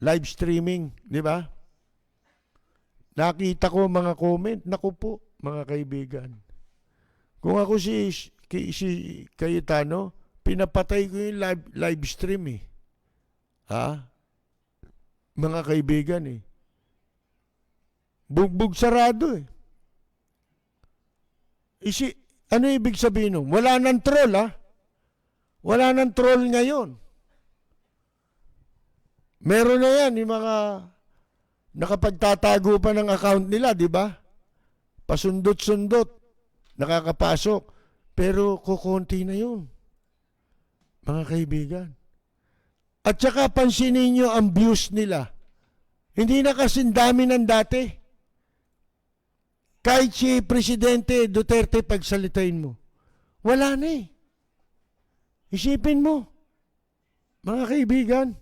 live streaming, di ba? Nakita ko mga comment, naku po, mga kaibigan. Kung ako si Cayetano, pinapatay ko yung live stream eh. Mga kaibigan eh. Bugbog sarado eh. Ano ibig sabihin nun? Wala nang troll Wala nang troll ngayon. Meron na yan yung mga nakapagtatago pa ng account nila, di ba? Pasundot-sundot, nakakapasok. Pero kukunti na yun, mga kaibigan. At saka pansinin nyo ang views nila. Hindi na kasing dami ng dati. Kahit si Presidente Duterte pagsalitain mo, wala na eh. Isipin mo, mga kaibigan.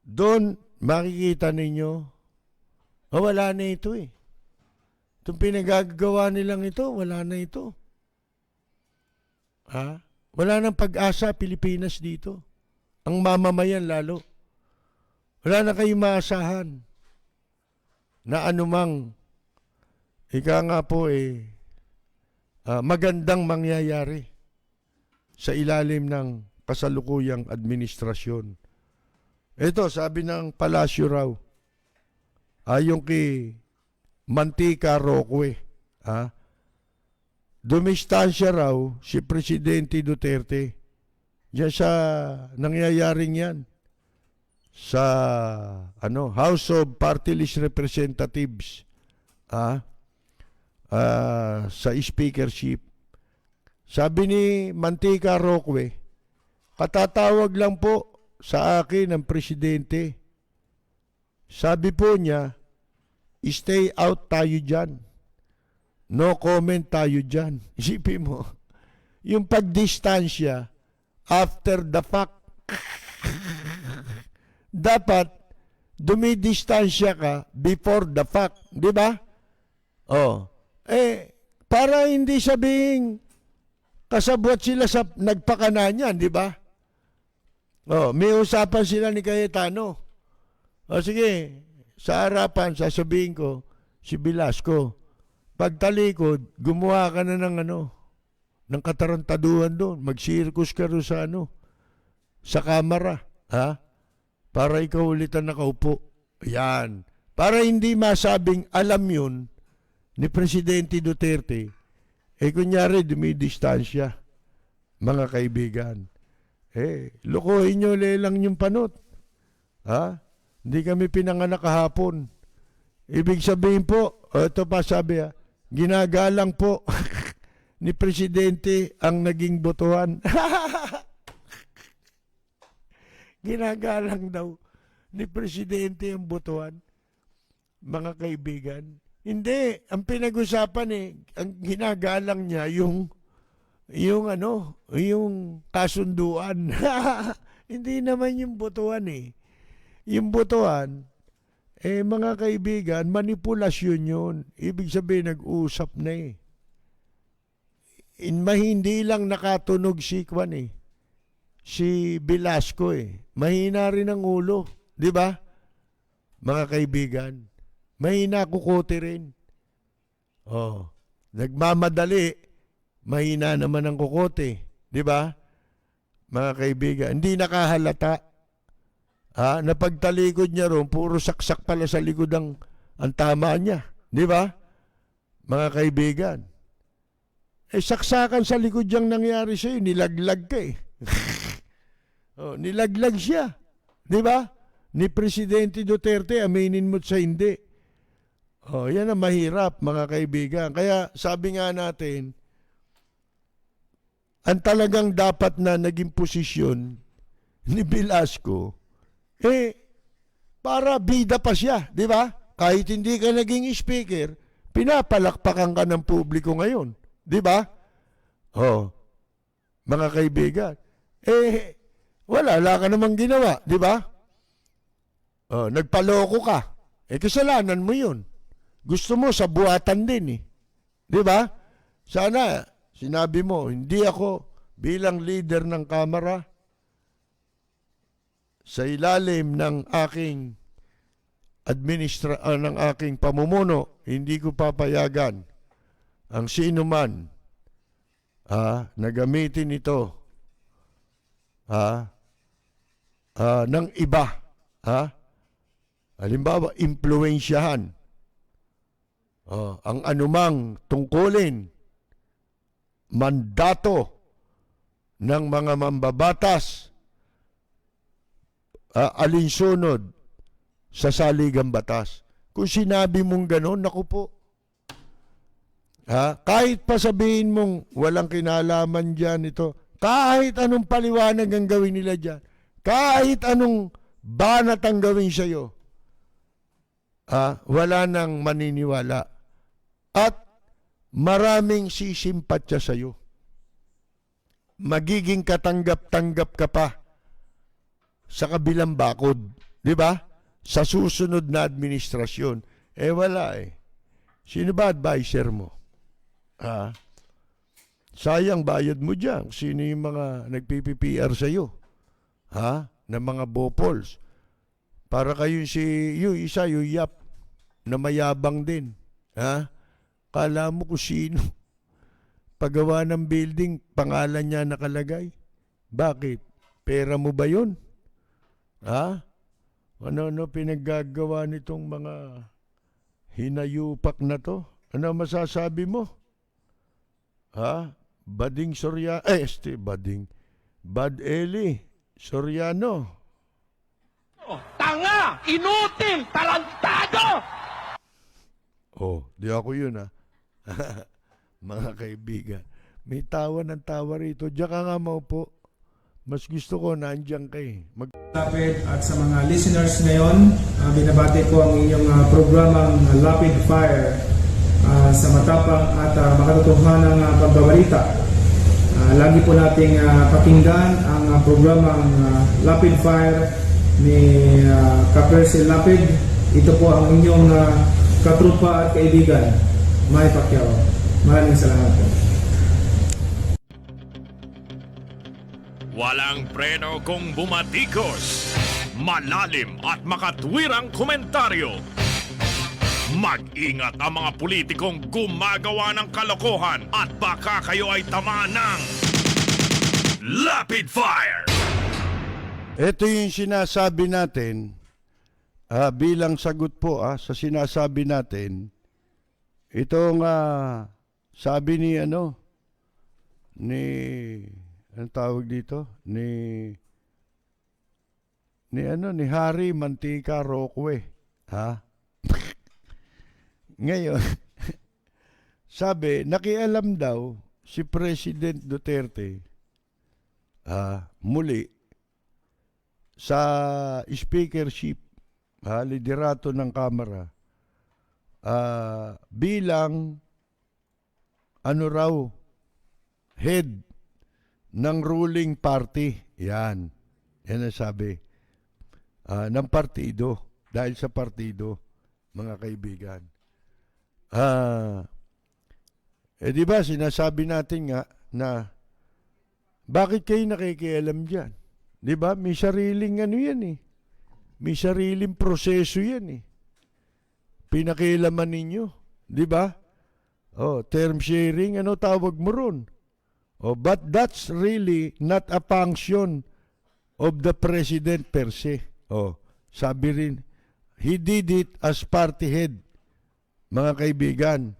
Doon makikita ninyo, wala na ito eh. Itong pinagagawa nilang ito, wala na ito. Wala nang pag-asa Pilipinas dito. Ang mamamayan lalo. Wala na kayong maasahan na anumang ika nga po magandang mangyayari sa ilalim ng kasalukuyang administrasyon. Ito, sabi ng palasyo raw, ayon kay Mantika Roque, dumistansya raw si Presidente Duterte diyan sa nangyayaring yan sa House of Party List Representatives sa speakership. Sabi ni Mantika Roque, katatawag lang po sa akin ng presidente. Sabi po niya, stay out tayo dyan. No comment tayo dyan. Isipin mo, yung pagdistansya after the fact. Dapat dumidistansya ka before the fact. Di ba? Para hindi sabihing kasabwat sila sa nagpakana niyan, di ba? May usapan sila ni Cayetano. Sige, sa harapan, sasabihin ko, si Velasco, pagtalikod, gumawa ka na ng katarantaduhan doon. Mag-circus ka rin sa kamera. Para ikaw ulit ang nakaupo. Yan. Para hindi masabing alam yun ni Presidente Duterte, kunyari dumidistansya, mga kaibigan. Lukuhin nyo lang yung panot. Hindi kami pinanganak kahapon. Ibig sabihin po, ito pa sabi ginagalang po ni Presidente ang naging botohan. Ginagalang daw ni Presidente ang botohan, mga kaibigan. Hindi, ang pinag-usapan ang ginagalang niya yung kasunduan. Hindi naman yung botohan Yung botohan, mga kaibigan, manipulasyon yun. Ibig sabihin, nag-uusap na hindi lang nakatunog si si Velasco Mahina rin ang ulo. Di ba? Mga kaibigan, mahina kukote rin. Nagmamadali, mahina naman ang kukote. Di ba? Mga kaibigan, hindi nakahalata. Napagtalikod niya ron, puro saksak pala sa likod ang tama niya. Di ba? Mga kaibigan. Saksakan sa likod yung nangyari sa'yo, nilaglag ka nilaglag siya. Di ba? Ni Presidente Duterte, aminin mo't sa hindi. Yan ang mahirap, mga kaibigan. Kaya sabi nga natin, ang talagang dapat na naging posisyon ni Velasco, para bida pa siya, di ba? Kahit hindi ka naging speaker, pinapalakpakan ka ng publiko ngayon, di ba? Oh, mga kaibigan, wala ka namang ginawa, di ba? Oh, nagpaloko ka. Kasalanan mo yun. Gusto mo sa buhatan din eh. Di ba? Sana, sinabi mo, hindi ako bilang leader ng Kamara sa ilalim ng aking ng aking pamumuno, hindi ko papayagan ang sino man na gamitin ito ng iba. Halimbawa, impluensyahan ang anumang tungkulin, mandato ng mga mambabatas, alinsunod sa saligang batas. Kung sinabi mong gano'n, naku po, kahit pa sabihin mong walang kinalaman dyan ito, kahit anong paliwanag ang gawin nila dyan, kahit anong banat ang gawin sa'yo, wala nang maniniwala. At maraming sisimpatya sa'yo. Magiging katanggap-tanggap ka pa sa kabilang bakod. Di ba? Sa susunod na administrasyon. Wala eh. Sino ba advisor mo? Sayang bayad mo dyan. Sino yung mga nagpipipr sa'yo? Na mga bopols. Para kayo yung isa, yung yap, na mayabang din. Kala mo kung sino. Paggawa ng building, pangalan niya nakalagay. Bakit? Pera mo ba yun? Ano pinaggagawa nitong mga hinayupak na to? Ano masasabi mo? Bading Soriano, Bad Eli Soriano. Tanga! Inutil! Tarantado! Di ako yun Mga kaibigan, may tawa ng tawa rito. Diyan ka nga maupo. Mas gusto ko nandiyan kay. Lapid at sa mga listeners ngayon, binabati ko ang inyong programang Lapid Fire sa matapang at makatotohanang pagbabalita. Lagi po nating pakinggan ang programang Lapid Fire ni Kapersil Lapid. Ito po ang inyong katrupa at kaibigan, May Pacquiao. Maraming salamat po. Walang preno kung bumatikos. Malalim at makatwirang komentaryo. Mag-ingat ang mga politikong gumagawa ng kalokohan at baka kayo ay tamaan ng Lapid Fire! Ito yung sinasabi natin bilang sagot po sa sinasabi natin. Itong sabi ni anong tawag dito? Ni Harry Mantika Roque. Ngayon, sabi, nakialam daw si President Duterte muli sa speakership, liderato ng Kamara, bilang head ng ruling party. Yan ang sabi ng partido. Dahil sa partido, mga kaibigan. Di ba sinasabi natin nga na bakit kayo nakikialam dyan? Di ba? May sariling yan eh. May sariling proseso yan eh. Pinakialaman ninyo. Di ba? Term sharing, ano tawag mo ron? But that's really not a function of the president per se. Sabi rin, he did it as party head. Mga kaibigan.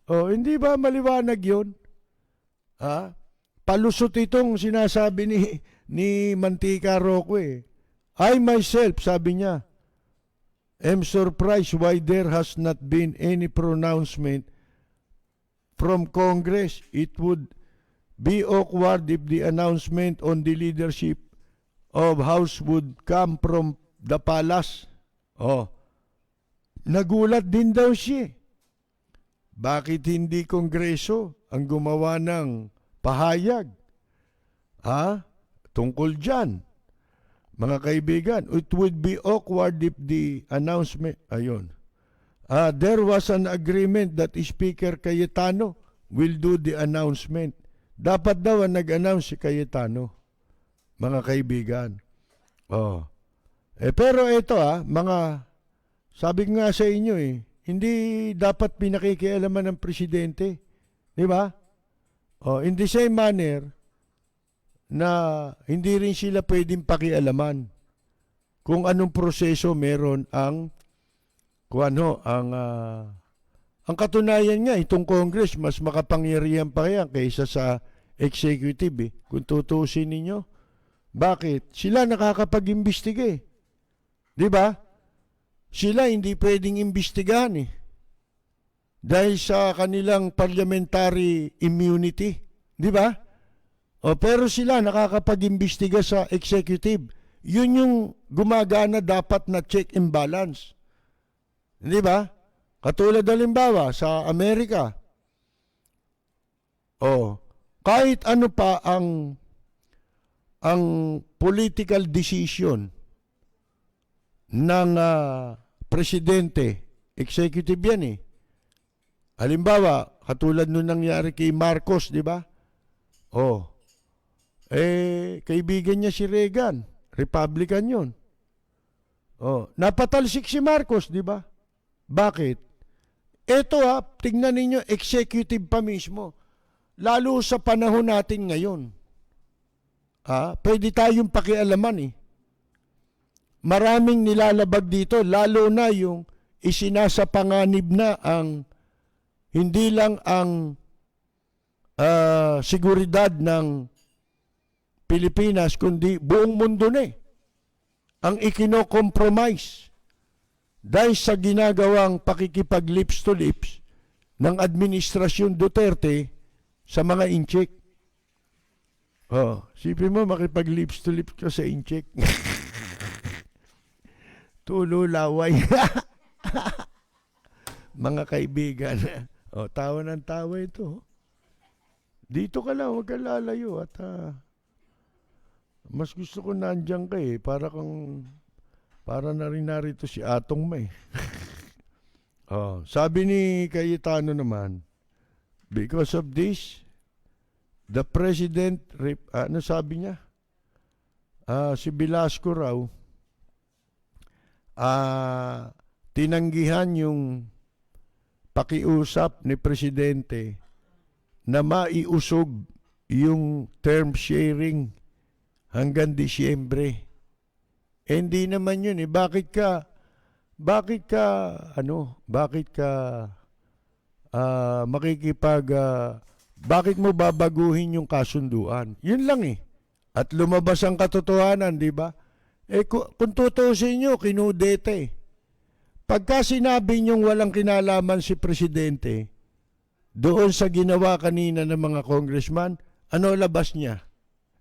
Hindi ba maliwanag yun? Palusot itong sinasabi ni Mantika Roque. I myself, sabi niya, am surprised why there has not been any pronouncement from Congress. It would be awkward if the announcement on the leadership of House would come from the palace. Oh, nagulat din daw siya. Bakit hindi Kongreso ang gumawa ng pahayag? Tungkol dyan. Mga kaibigan, it would be awkward if the announcement, there was an agreement that Speaker Cayetano will do the announcement. Dapat daw ang nag-announce si Cayetano, mga kaibigan. Pero ito sabi ko nga sa inyo hindi dapat pinakikialaman ng presidente. Di ba? In the same manner na hindi rin sila pwedeng pakialaman kung anong proseso meron ang katunayan nga, itong Congress, mas makapangyarihan pa yan kaysa sa executive kung tutusin ninyo. Bakit? Sila nakakapag-imbestiga Di ba? Sila hindi pwedeng imbestigahan dahil sa kanilang parliamentary immunity. Di ba? Pero sila nakakapag-imbestiga sa executive. Yun yung gumagana dapat na check and balance. Di ba? Katulad halimbawa sa Amerika. Kahit ano pa ang political decision ng presidente, executive yan Halimbawa, katulad nung nangyari kay Marcos, di ba? Kaibigan niya si Reagan, Republican yun. Napatalsik si Marcos, di ba? Bakit? Ito tingnan ninyo, executive pa mismo. Lalo sa panahon natin ngayon. Pwede tayong pakialaman Maraming nilalabag dito, lalo na yung isinasapanganib na ang hindi lang ang seguridad ng Pilipinas, kundi buong mundo ang ikino-compromise dahil sa ginagawang pakikipag-lips to lips ng Administrasyon Duterte sa mga incheck. Sipin mo, makipag-lips to lips ka sa incheck. Tulo laway. Mga kaibigan. Tawa ng tawa ito. Dito ka lang, huwag ka lalayo. At mas gusto ko nandiyan ka para na rin narito si Atong May. Sabi ni Cayetano naman, because of this, the President, ano sabi niya? Si Velasco raw, tinanggihan yung pakiusap ni Presidente na maiusog yung term sharing hanggang Disyembre. Hindi naman yun bakit bakit mo babaguhin yung kasunduan? Yun lang At lumabas ang katotohanan, di ba? Kung tutusin nyo, kinudete. Pagka sinabi nyong walang kinalaman si Presidente, doon sa ginawa kanina ng mga congressman, ano labas niya?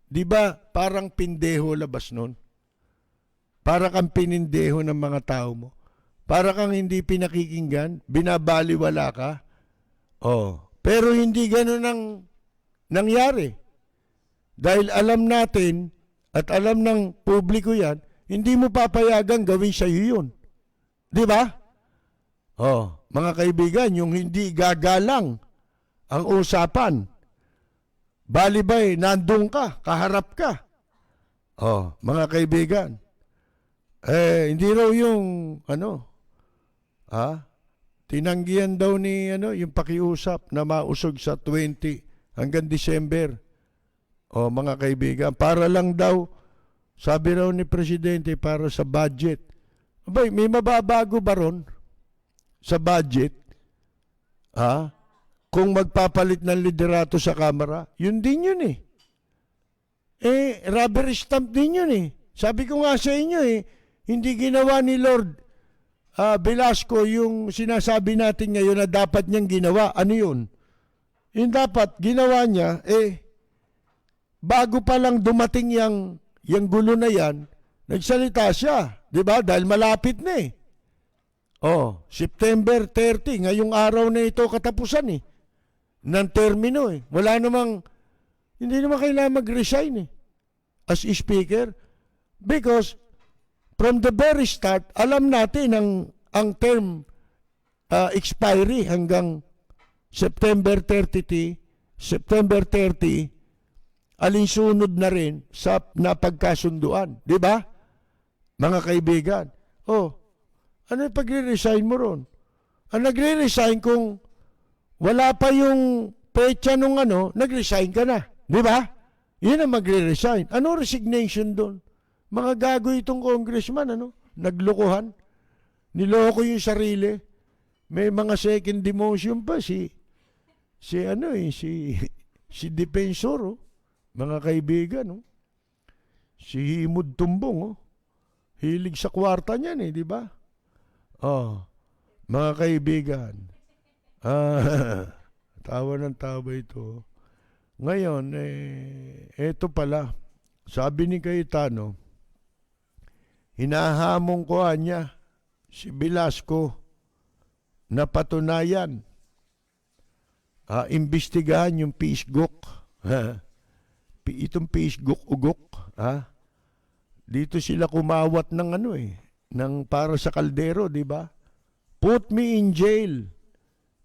Di ba parang pindeho labas nun? Para kang pinindeho ng mga tao mo. Para kang hindi pinakikinggan, binabaliwala ka. Pero hindi ganun ang nangyari. Dahil alam natin at alam ng publiko yan, hindi mo papayagang gawin sa iyo yun. Di ba? Mga kaibigan, yung hindi gagalang ang usapan. Bali ba'y nandun ka, kaharap ka. Mga kaibigan, hindi raw yung tinanggihan daw ni yung pakiusap na mausog sa 20 hanggang December. Mga kaibigan, para lang daw, sabi raw ni Presidente, para sa budget. Abay, may mababago ba ron sa budget? Kung magpapalit ng liderato sa Kamara, yun din yun rubber stamp din yun Sabi ko nga sa inyo hindi ginawa ni Lord Velasco yung sinasabi natin ngayon na dapat niyang ginawa. Ano yun? Yung dapat ginawa niya, bago pa lang dumating yung gulo na yan, nagsalita siya. Di ba? Dahil malapit na eh. Oh, September 30, ngayong araw na ito katapusan eh. Ng termino eh. Hindi naman kailangan mag-resign eh. As speaker. Because, from the very start, alam natin ang term expiry hanggang September 30, alinsunod na rin sa napagkasunduan. Di ba? Mga kaibigan. Oh, ano yung pagre-resign mo ron? Ang nagre-resign kung wala pa yung petsa nung nag-resign ka na. Di ba? Yun ang magre-resign. Ano resignation doon? Mga gago itong congressman, naglokohan. Niloko yung sarili. May mga second demotion pa si Defensor, oh. Mga kaibigan, oh. Si Himod Tumbong, oh. Hilig sa kwarta niyan di ba? Oh, mga kaibigan. Tawa ng tawa ito. Ngayon, eto pala. Sabi ni Cayetano, hinahamon ko niya si Velasco na patunayan, imbestigahan yung Pisgok. Itong Pisgok-ugok, dito sila kumawat ng ng para sa kaldero, di ba? Put me in jail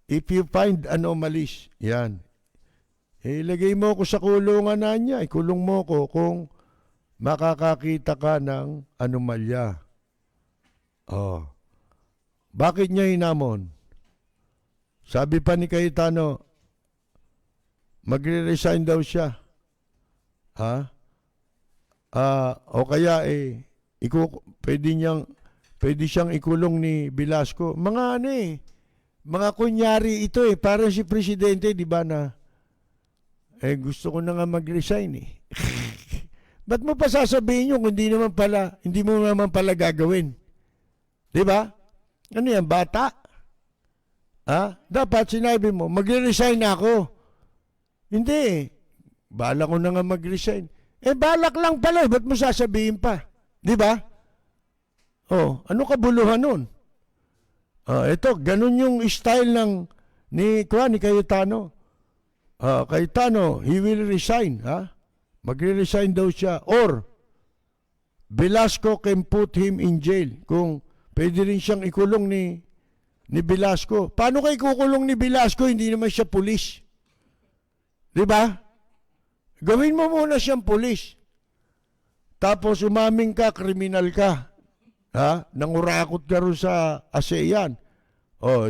if you find anomalies. Yan. Ilagay mo ko sa kulungan na niya. Ikulong mo ko kung makakakita ka ng anomalya. Oh. Bakit niya hinamon? Sabi pa ni Cayetano, magre-resign daw siya. O kaya pwede siyang ikulong ni Velasco. Mga mga kunyari ito para si Presidente, di ba na, gusto ko na nga mag-resign Ba't mo pa sasabihin yung hindi mo naman pala gagawin? Di ba? Ano yan, bata? Dapat sinabi mo, magre-resign ako. Hindi. Balak ko na nga mag-resign. Balak lang pala. Ba't mo sasabihin pa? Di ba? Oh, ano kabuluhan nun? Ito, ganun yung style ni Cayetano. Cayetano, he will resign. Magre-resign daw siya. Or, Velasco can put him in jail. Kung pwede rin siyang ikulong ni Velasco. Paano kayo kukulong ni Velasco? Hindi naman siya pulis. Di ba? Gawin mo muna siyang pulis. Tapos umaming ka, kriminal ka. Nangurakot ka rin sa ASEAN.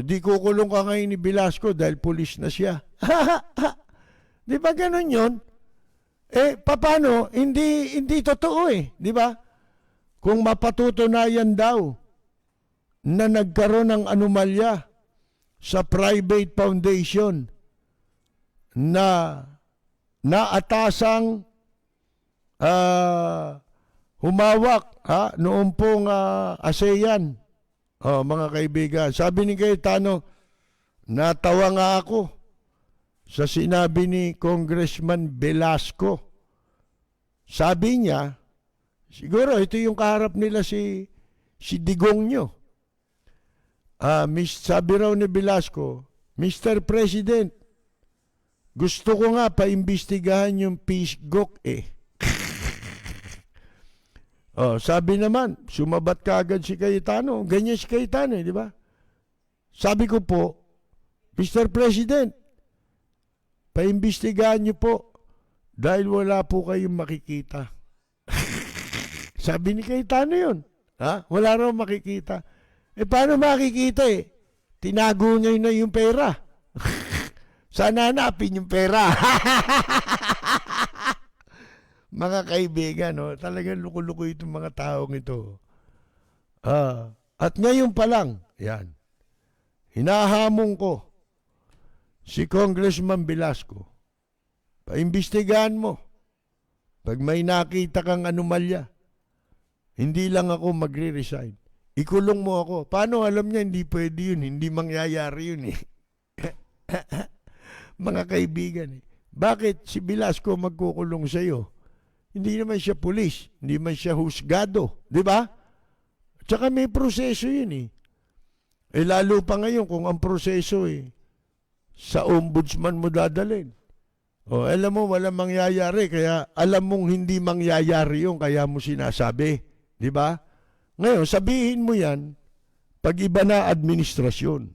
Di kukulong ka ngayon ni Velasco dahil pulis na siya. Di ba ganun yun? Paano? Hindi totoo di ba? Kung mapatutunayan daw na nagkaroon ng anomalya sa private foundation na naatasang humawak noong pong ASEAN. Mga kaibigan, sabi ni Cayetano, natawa nga ako sa sinabi ni Congressman Velasco. Sabi niya, siguro ito yung kaharap nila si Digong nyo. Sabi raw ni Velasco, Mr. President, gusto ko nga paimbestigahan yung Pisgok sabi naman, sumabat kaagad si Cayetano. Ganyan si Cayetano, di ba? Sabi ko po, Mr. President, paimbestigahan niyo po dahil wala po kayong makikita. Sabi ni Cayetano yun. Wala raw makikita. Paano makikita Tinago niya na yung pera. Sana hanapin yung pera. Mga kaibigan, talagang luko-luko itong mga taong ito. At ngayon pa lang, yan, hinahamon ko si Congressman Velasco. Paimbestigahan mo. Pag may nakita kang anomalya, hindi lang ako magre-resign. Ikulong mo ako. Paano alam niya hindi pwede yun? Hindi mangyayari yun Mga kaibigan Bakit si Velasco magkukulong sa iyo? Hindi naman siya pulis, hindi man siya husgado, di ba? Tsaka may proseso yun eh. Eh lalo pa ngayon kung ang proseso sa ombudsman mo dadalhin. O alam mo walang mangyayari, kaya alam mong hindi mangyayari yun, kaya mo sinasabi, di ba? Ngayon, sabihin mo yan pag iba na administrasyon.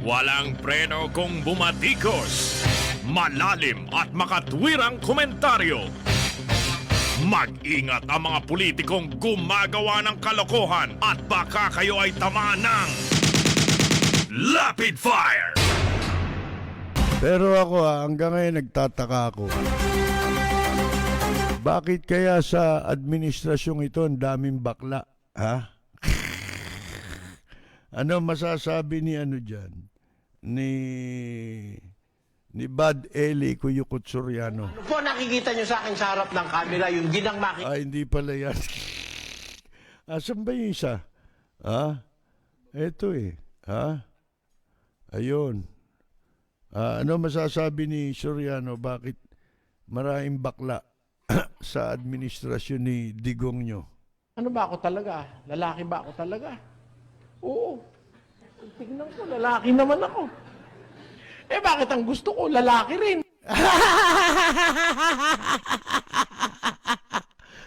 Walang preno kung bumatikos. Malalim at makatwirang komentaryo. Mag-ingat ang mga politikong gumagawa ng kalokohan at baka kayo ay tamaan ng Lapid Fire! Pero ako hanggang ngayon nagtataka ako. Bakit kaya sa administrasyong ito ang daming bakla? Ha? Ano masasabi ni ano dyan? Ni Bad Eli Kuyukutsuriano. Ano po nakikita nyo sa akin sa harap ng camera, yung ginang makikita? Ay, hindi pala yan. Asan ba yung isa? Ha? Eto Ha? Ayun. Ano masasabi ni Soriano? Bakit maraming bakla sa administrasyon ni Digong nyo? Ano ba ako talaga? Lalaki ba ako talaga? Oo. Tignan ko, lalaki naman ako. Eh bakit ang gusto ko, lalaki rin?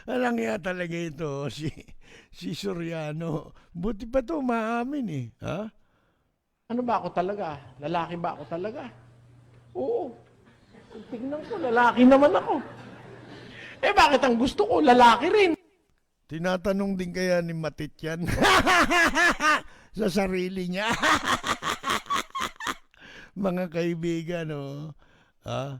Alang nga talaga ito, si Soriano. Buti pa ito, maamin Ha? Ano ba ako talaga? Lalaki ba ako talaga? Oo. Tignan ko, lalaki naman ako. Eh bakit ang gusto ko, lalaki rin? Tinatanong din kaya ni Matit yan sa sarili niya. Mga kaibigan, Ha?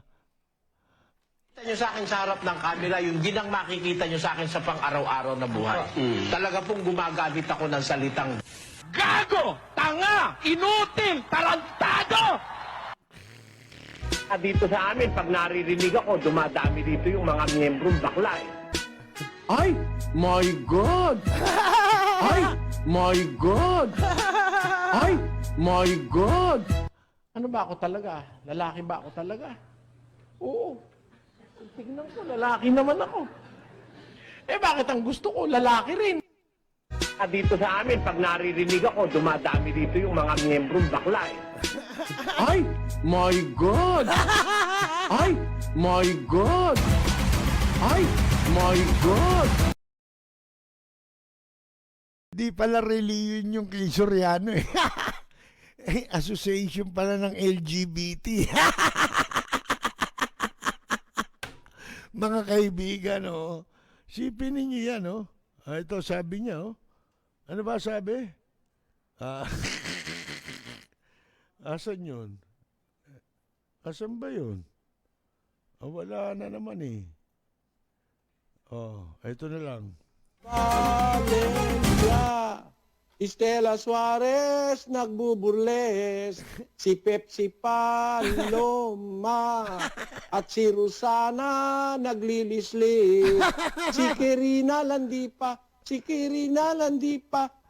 Kita nyo sa akin sa harap ng camera, yung ginang makikita nyo sa akin sa pang-araw-araw na buhay. Talaga pong gumagamit ako ng salitang gago! Tanga! Inutil! Tarantado! Dito sa amin, pag naririnig ako, dumadami dito yung mga miyembrong bakla Ay! My God! Ay! My God! Ay! My God! Ano ba ako talaga? Lalaki ba ako talaga? Oo. Tignan ko, lalaki naman ako. Eh bakit ang gusto ko, lalaki rin? Dito sa amin, pag naririnig ako, dumadami dito yung mga miyembrong bakla Ay! My God! Ay! My God! Ay! My God! Di pala reliyon yung kay Soriano Association pala ng LGBT. Mga kaibigan, sipin ninyo yan, ito sabi niya, Ano ba sabi? Asan yun? Asan ba yun? Wala na naman ito na lang. Valencia, Estela Suarez nagbuburles, si Pepsi Paloma at si Rosana naglilislis, si Kirina Landipa,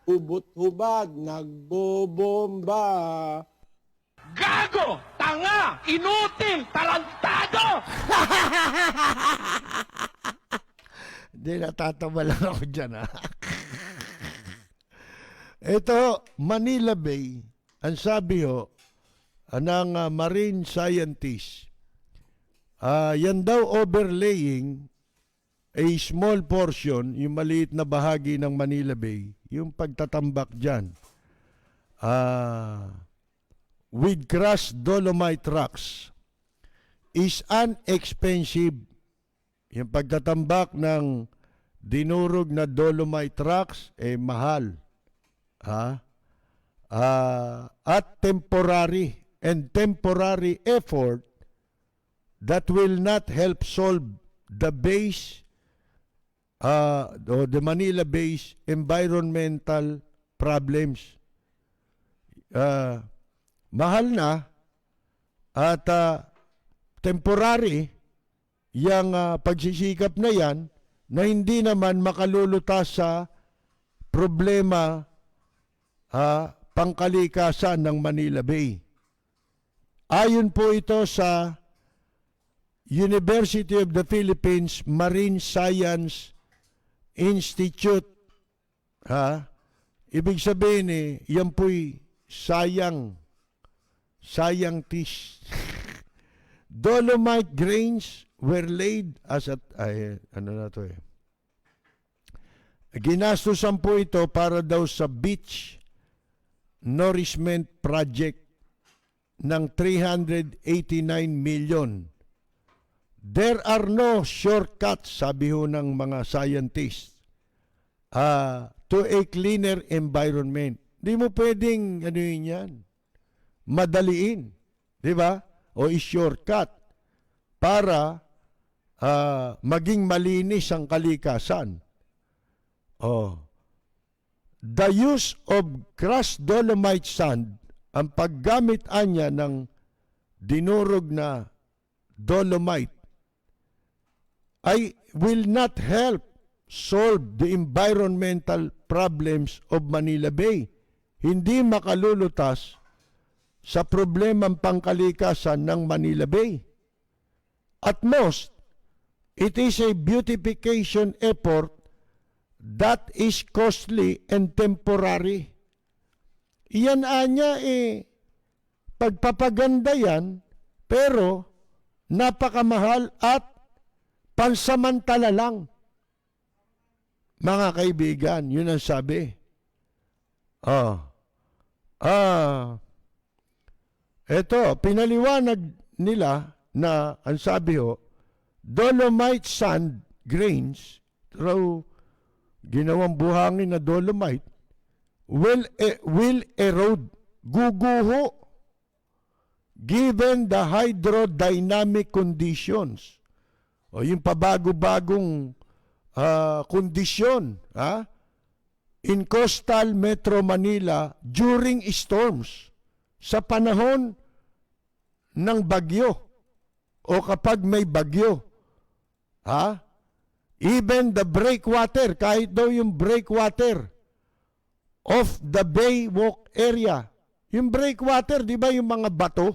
hubot-hubad nagbobomba. Gago! Tanga! Inutil! Tarantado! Hindi, natatawa lang ako dyan, Ito, Manila Bay, ang sabi ng marine scientist, yan daw overlaying a small portion, yung maliit na bahagi ng Manila Bay, yung pagtatambak dyan, with crushed dolomite rocks, is inexpensive. Yung pagtatambak ng dinurog na dolomite rocks, mahal. At temporary effort that will not help solve the base, the Manila Bay's environmental problems. Mahal na at temporary yung pagsisikap na yan na hindi naman makalulutas sa problema pangkalikasan ng Manila Bay. Ayon po ito sa University of the Philippines Marine Science Institute. Ibig sabihin yan po'y scientist. Dolomite grains were laid as at ginastusan po ito para daw sa beach nourishment project ng 389 million. There are no shortcuts, sabi ho ng mga scientists, to a cleaner environment. Di mo pwedeng yan, madaliin, di ba? O i-shortcut para maging malinis ang kalikasan. The use of crushed dolomite sand, ang paggamit anya ng dinurog na dolomite, ay will not help solve the environmental problems of Manila Bay. Hindi makalulutas sa problemang pangkalikasan ng Manila Bay. At most, it is a beautification effort that is costly and temporary. Iyan anya pagpapaganda yan, pero napakamahal at pansamantala lang. Mga kaibigan, yun ang sabi. Ito, pinaliwanag nila na, ang sabi dolomite sand grains, raw ginawang buhangin na dolomite, will erode, guguho, given the hydrodynamic conditions. O yung pabago-bagong kondisyon in coastal Metro Manila during storms, sa panahon ng bagyo o kapag may bagyo. Even the breakwater, kahit daw yung breakwater of the Baywalk area. Yung breakwater, di ba yung mga bato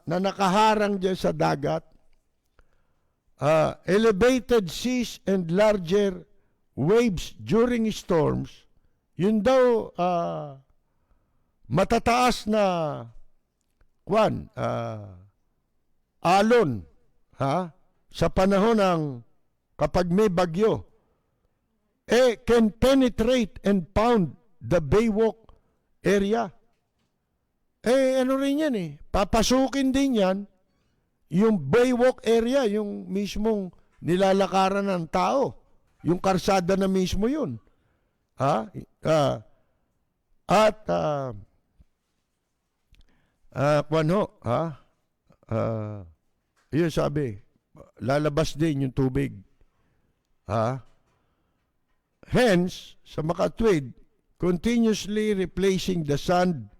na nakaharang dyan sa dagat? Elevated seas and larger waves during storms, yun daw matataas na alon sa panahon ng kapag may bagyo, can penetrate and pound the Baywalk area. Ano rin yan papasukin din yan yung Baywalk area, yung mismong nilalakaran ng tao, yung karsada na mismo yun. Yun sabi, lalabas din yung tubig. Hence, sa makatwid, continuously replacing the sand,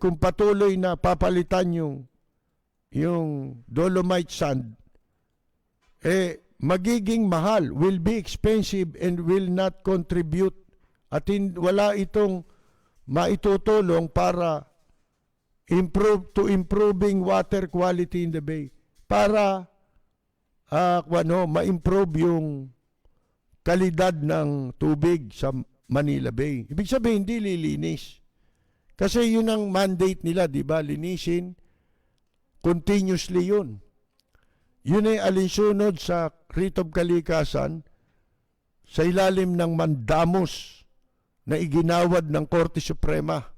kung patuloy na papalitan yung dolomite sand, magiging mahal, will be expensive and will not contribute, at wala itong maitutulong para improving water quality in the bay, para ma-improve yung kalidad ng tubig sa Manila Bay. Ibig sabihin, hindi lilinis. Kasi yun ang mandate nila, di ba? Linisin, continuously yun. Yun ay alinsunod sa writ of kalikasan sa ilalim ng mandamus na iginawad ng Korte Suprema,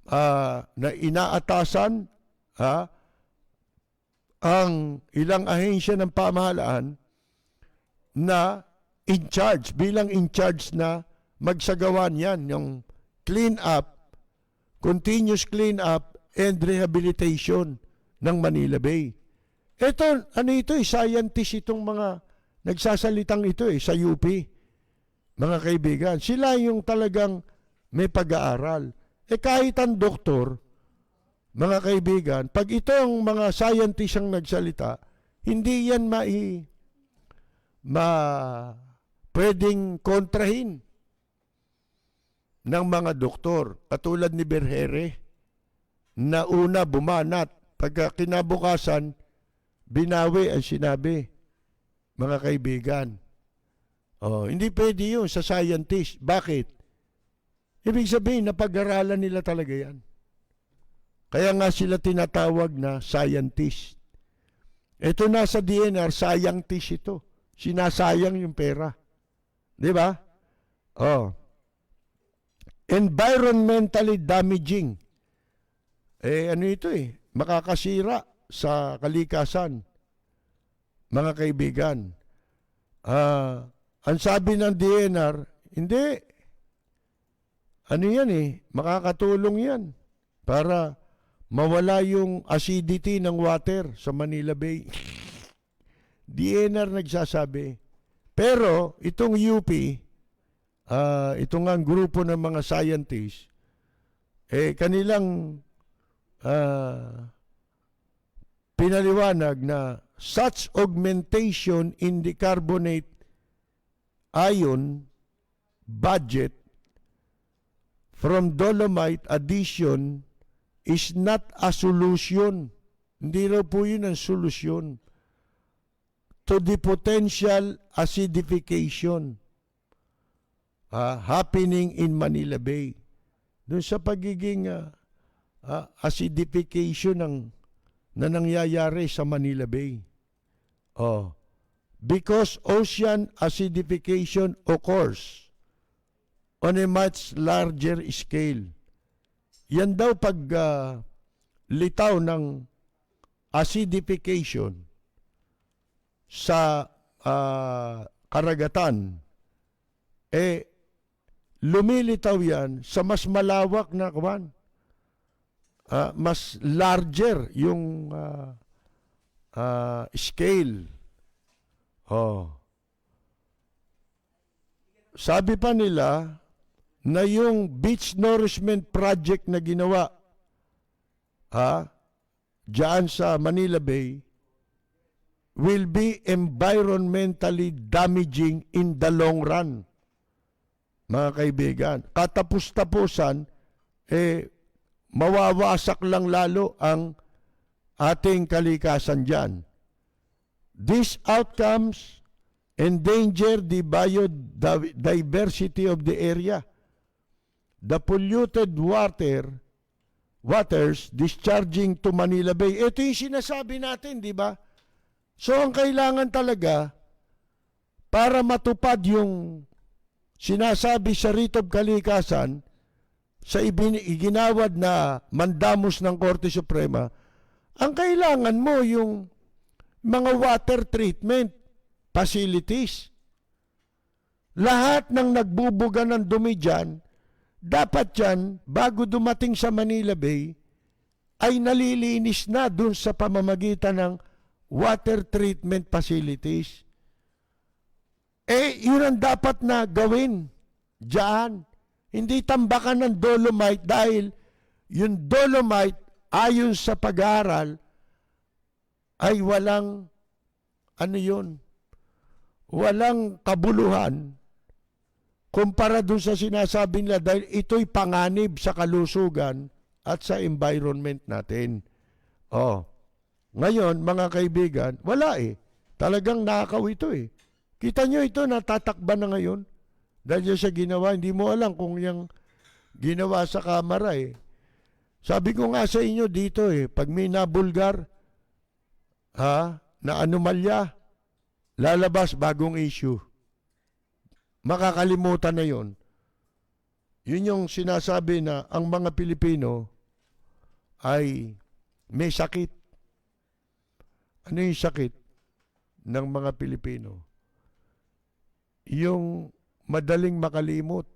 na inaatasan ang ilang ahensya ng pamahalaan na bilang in charge na magsagawa niyan, yung clean up, continuous clean up and rehabilitation ng Manila Bay. Ito, scientist itong mga nagsasalitang ito sa UP. Mga kaibigan, sila yung talagang may pag-aaral. Kahit ang doktor, mga kaibigan, pag ito ang mga scientist ang nagsalita, hindi yan pwedeng kontrahin. ng mga doktor, katulad ni Berhere, na una bumanat, pagka kinabukasan, binawi ang sinabi, mga kaibigan. Hindi pwede yun sa scientist. Bakit? Ibig sabihin, napag-aralan nila talaga yan. Kaya nga sila tinatawag na scientist. Ito nasa DNR, scientist ito. Sinasayang yung pera. Di ba? Environmentally damaging. Ano ito makakasira sa kalikasan. Mga kaibigan. Ang sabi ng DNR, hindi. Ano yan makakatulong yan para mawala yung acidity ng water sa Manila Bay. DNR nagsasabi. Pero itong UP, ito nga ang grupo ng mga scientists, kanilang pinaliwanag na such augmentation in the carbonate ion budget from dolomite addition is not a solution. Hindi raw po yun ang solusyon to the potential acidification happening in Manila Bay. Doon sa pagiging acidification na nangyayari sa Manila Bay. Because ocean acidification occurs on a much larger scale. Yan daw pag litaw ng acidification sa karagatan, lumilitaw yan sa mas malawak na mas larger yung scale. Sabi pa nila na yung beach nourishment project na ginawa diyan sa Manila Bay will be environmentally damaging in the long run. Mga kaibigan, katapus-tapusan, mawawasak lang lalo ang ating kalikasan dyan. These outcomes endanger the biodiversity of the area. The polluted waters discharging to Manila Bay. Ito yung sinasabi natin, di ba? So, ang kailangan talaga para matupad yung sinasabi sa Writ of Kalikasan sa iginawad na mandamus ng Korte Suprema, ang kailangan mo yung mga water treatment facilities. Lahat ng nagbubuga ng dumi dyan, dapat yan, bago dumating sa Manila Bay, ay nalilinis na dun sa pamamagitan ng water treatment facilities. Yun ang dapat na gawin dyan. Hindi tambakan ng dolomite dahil yung dolomite, ayon sa pag-aaral, ay walang, walang kabuluhan kumpara dun sa sinasabi nila dahil ito'y panganib sa kalusugan at sa environment natin. Ngayon, mga kaibigan, wala Talagang nakaw ito Kita nyo ito, natatakban na ngayon. Dahil sa ginawa, hindi mo alam kung yung ginawa sa kamera Sabi ko nga sa inyo dito pag may nabulgar, na anomalya, lalabas bagong issue. Makakalimutan na yon. Yun yung sinasabi na ang mga Pilipino ay may sakit. Ano yung sakit ng mga Pilipino? Yung madaling makalimot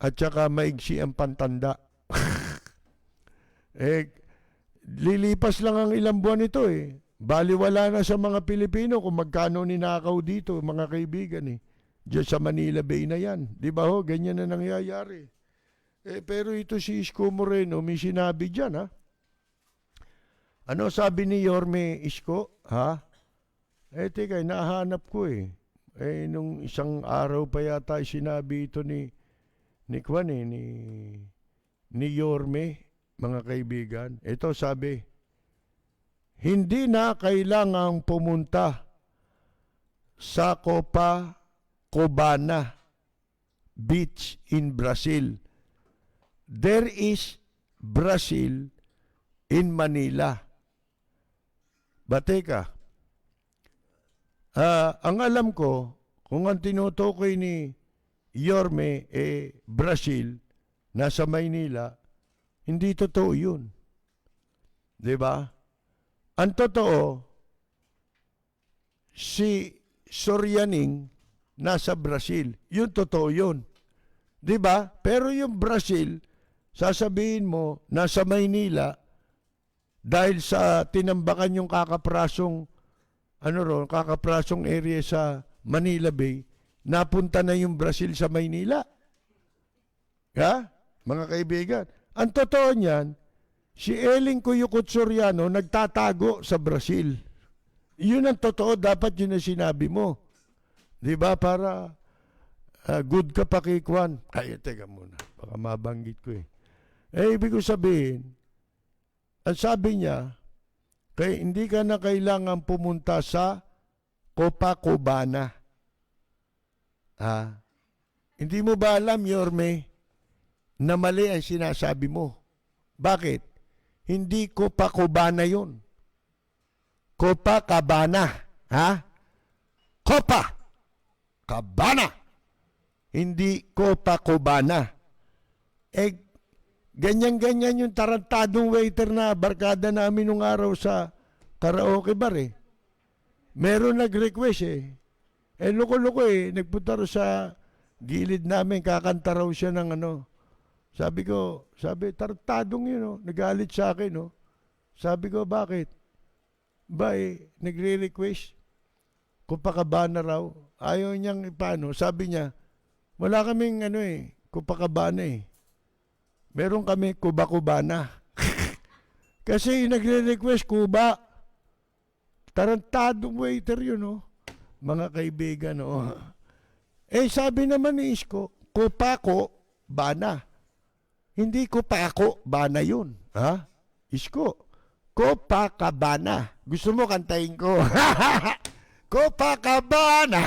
at saka maigsi ang pantanda. Lilipas lang ang ilang buwan ito Baliwala na sa mga Pilipino kung magkano ninakaw dito, mga kaibigan Diyan sa Manila Bay na yan. Di ba ganyan na nangyayari. Pero ito si Isko Moreno, may sinabi dyan Ano sabi ni Yorme Isko? Teka, nahanap ko nung isang araw pa yata sinabi ito ni Kwan ni Yorme, mga kaibigan. Ito sabi, hindi na kailangang pumunta sa Copacabana Beach in Brazil. There is Brazil in Manila. Bateka. Ang alam ko, kung ang tinutukoy ni Yorme, Brazil, nasa Maynila, hindi totoo yun. Diba? Ang totoo, si Sorianing nasa Brazil. Yun totoo yun. Diba? Pero yung Brazil, sasabihin mo, nasa Maynila, dahil sa tinambakan yung kakaprasong area sa Manila Bay, napunta na yung Brazil sa Maynila. Ha? Mga kaibigan. Ang totoo niyan, si Eling Cuyucot Soriano nagtatago sa Brazil. Yun ang totoo, dapat yun ang sinabi mo. Di ba? Para good ka pakikwan. Ay, teka muna. Baka mabanggit ko eh. Ibig ko sabihin, ang sabi niya, kaya hindi ka na kailangan pumunta sa Copacabana. Hindi mo ba alam, Yorme, na mali ang sinasabi mo? Bakit? Hindi Copacabana yun. Copacabana. Copacabana. Hindi Copacabana. Ganyan-ganyan yung tarantadong waiter na barkada namin nung araw sa karaoke bar eh. Meron nag-request eh. Loko-loko eh. Nagpunta raw sa gilid namin, kakanta raw siya ng Sabi, tarantadong yun oh. Nagalit sa akin oh. Sabi ko, bakit? Nagre-request. Copacabana raw. Ayaw niyang ipano. Sabi niya, wala kaming Copacabana eh. Meron kami Cubacubana. Kasi nagre-request Cuba. Tarantadong waiter yun, oh. Mga kaibigan, oh. Sabi naman ni Isko, Copacabana. Hindi Copacabana yun. Ha? Isko, Copacabana. Gusto mo kantahin ko? Copacabana.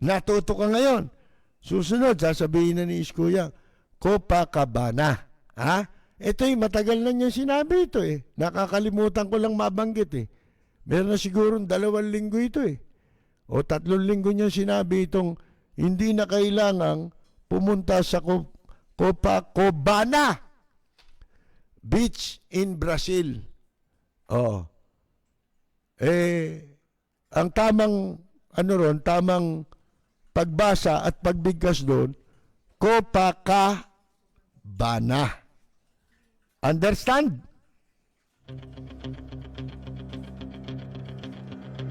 Natuto ka ngayon. Susunod, sasabihin na ni Isko yan, Copacabana. Ito'y matagal na niya sinabi ito eh. Nakakalimutan ko lang mabanggit eh. Meron na siguro 2 linggo ito eh. O 3 linggo niya sinabi itong hindi na kailangang pumunta sa Copacabana Beach in Brazil. Ang tamang tamang pagbasa at pagbigkas doon, Copacabana. Understand?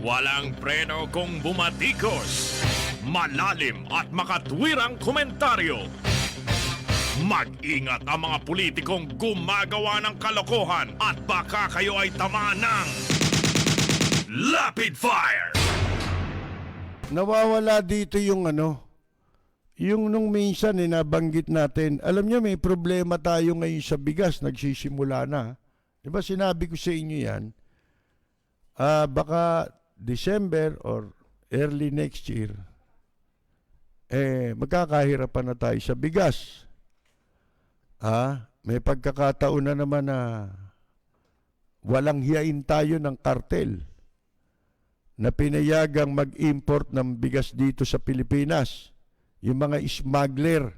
Walang preno kung bumatikos. Malalim at makatwirang komentaryo. Mag-ingat ang mga politikong gumagawa ng kalokohan at baka kayo ay tamaan ng Lapid Fire! Nawawala dito yung yung nung minsan nabanggit natin, alam niyo may problema tayo ngayon sa bigas, nagsisimula na. Di ba sinabi ko sa inyo yan, baka December or early next year, magkakahirapan na tayo sa bigas. May pagkakataon na naman na walang hiyain tayo ng kartel na pinayagang mag-import ng bigas dito sa Pilipinas. Yung mga smuggler.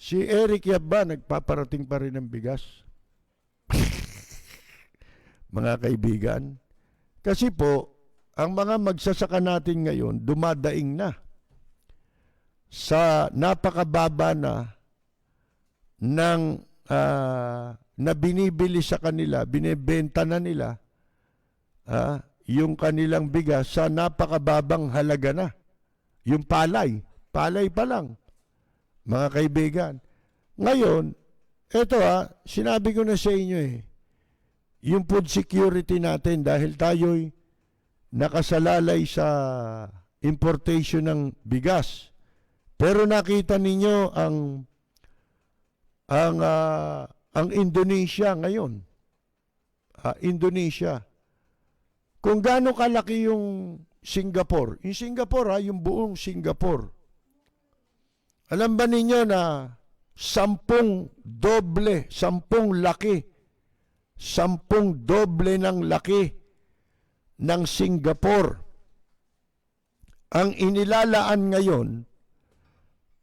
Si Eric Yap ba nagpaparating pa rin ng bigas? Mga kaibigan. Kasi po, ang mga magsasaka natin ngayon, dumadaing na sa napakababa na ng na binibili sa kanila, binebenta na nila yung kanilang bigas sa napakababang halaga na. Yung palay pa lang, mga kaibigan. Ngayon, eto sinabi ko na sa inyo yung food security natin dahil tayo'y nakasalalay sa importation ng bigas. Pero nakita ninyo ang Indonesia ngayon. Indonesia. Kung gaano kalaki yung Singapore. Yung Singapore, yung buong Singapore. Alam ba ninyo na 10 doble ng laki ng Singapore ang inilalaan ngayon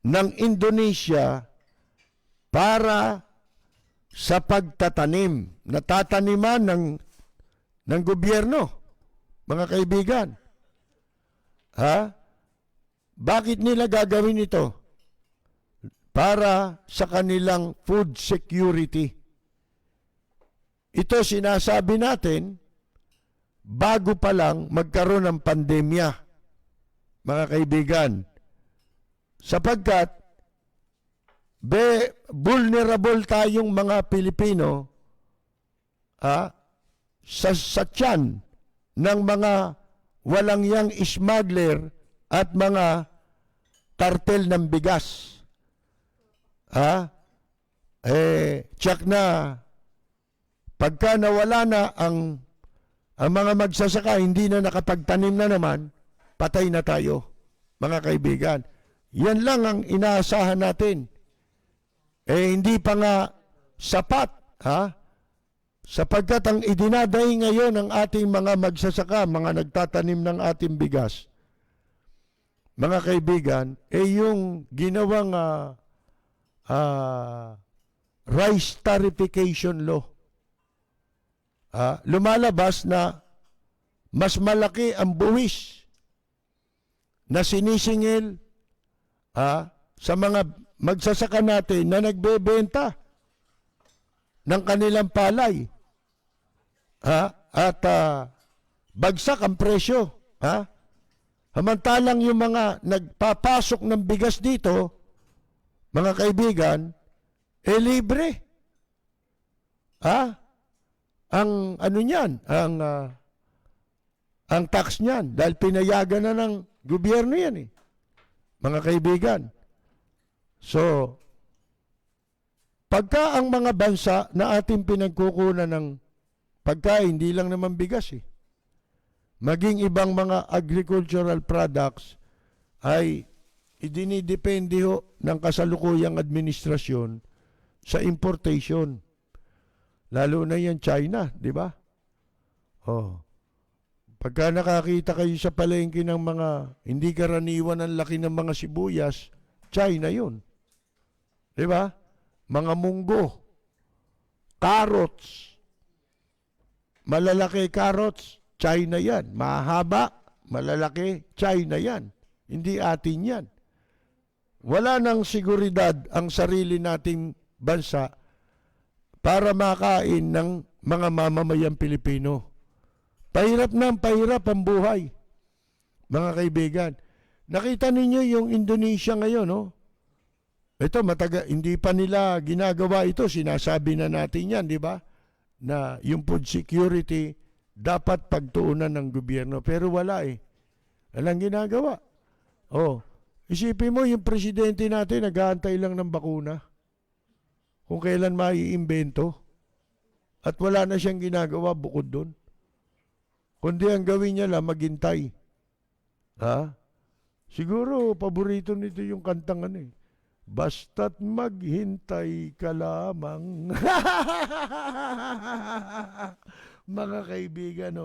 ng Indonesia para sa pagtatanim, natataniman ng gobyerno, mga kaibigan. Bakit nila gagawin ito? Para sa kanilang food security. Ito sinasabi natin bago pa lang magkaroon ng pandemya, mga kaibigan. Sapagkat vulnerable tayong mga Pilipino sa tiyan ng mga walang yang smuggler at mga kartel ng bigas. Tiyak na pagka nawala na ang mga magsasaka, hindi na nakapagtanim na naman, patay na tayo, mga kaibigan. Yan lang ang inaasahan natin. Hindi pa nga sapat, sapagkat ang idinaday ngayon ng ating mga magsasaka, mga nagtatanim ng ating bigas, mga kaibigan, yung ginawang rice tarification law. Lumalabas na mas malaki ang buwis na sinisingil sa mga magsasaka natin na nagbebenta ng kanilang palay. At bagsak ang presyo. Samantalang yung mga nagpapasok ng bigas dito, mga kaibigan, libre. Ang ano niyan, ang tax niyan, dahil pinayagan na ng gobyerno yan mga kaibigan. So, pagka ang mga bansa na ating pinagkukunan ng pagkain, hindi lang naman bigas maging ibang mga agricultural products ay idinidepende ng kasalukuyang administrasyon sa importation. Lalo na yan China, di ba? Pagka nakakita kayo sa palengke ng mga hindi karaniwan ang laki ng mga sibuyas, China yun. Di ba? Mga munggo, carrots, malalaki carrots, China yan. Mahaba, malalaki, China yan. Hindi atin yan. Wala nang seguridad ang sarili nating bansa para makain ng mga mamamayang Pilipino. Pahirap ang buhay, mga kaibigan. Nakita ninyo yung Indonesia ngayon, Ito, hindi pa nila ginagawa ito. Sinasabi na natin yan, di ba? Na yung food security dapat pagtuunan ng gobyerno. Pero wala Walang ginagawa. Isipin mo, yung presidente natin, nag-aantay lang ng bakuna. Kung kailan maiimbento. At wala na siyang ginagawa bukod doon. Kundi ang gawin niya lang, maghintay. Siguro, paborito nito yung kantang Basta't maghintay ka lamang. Mga kaibigan,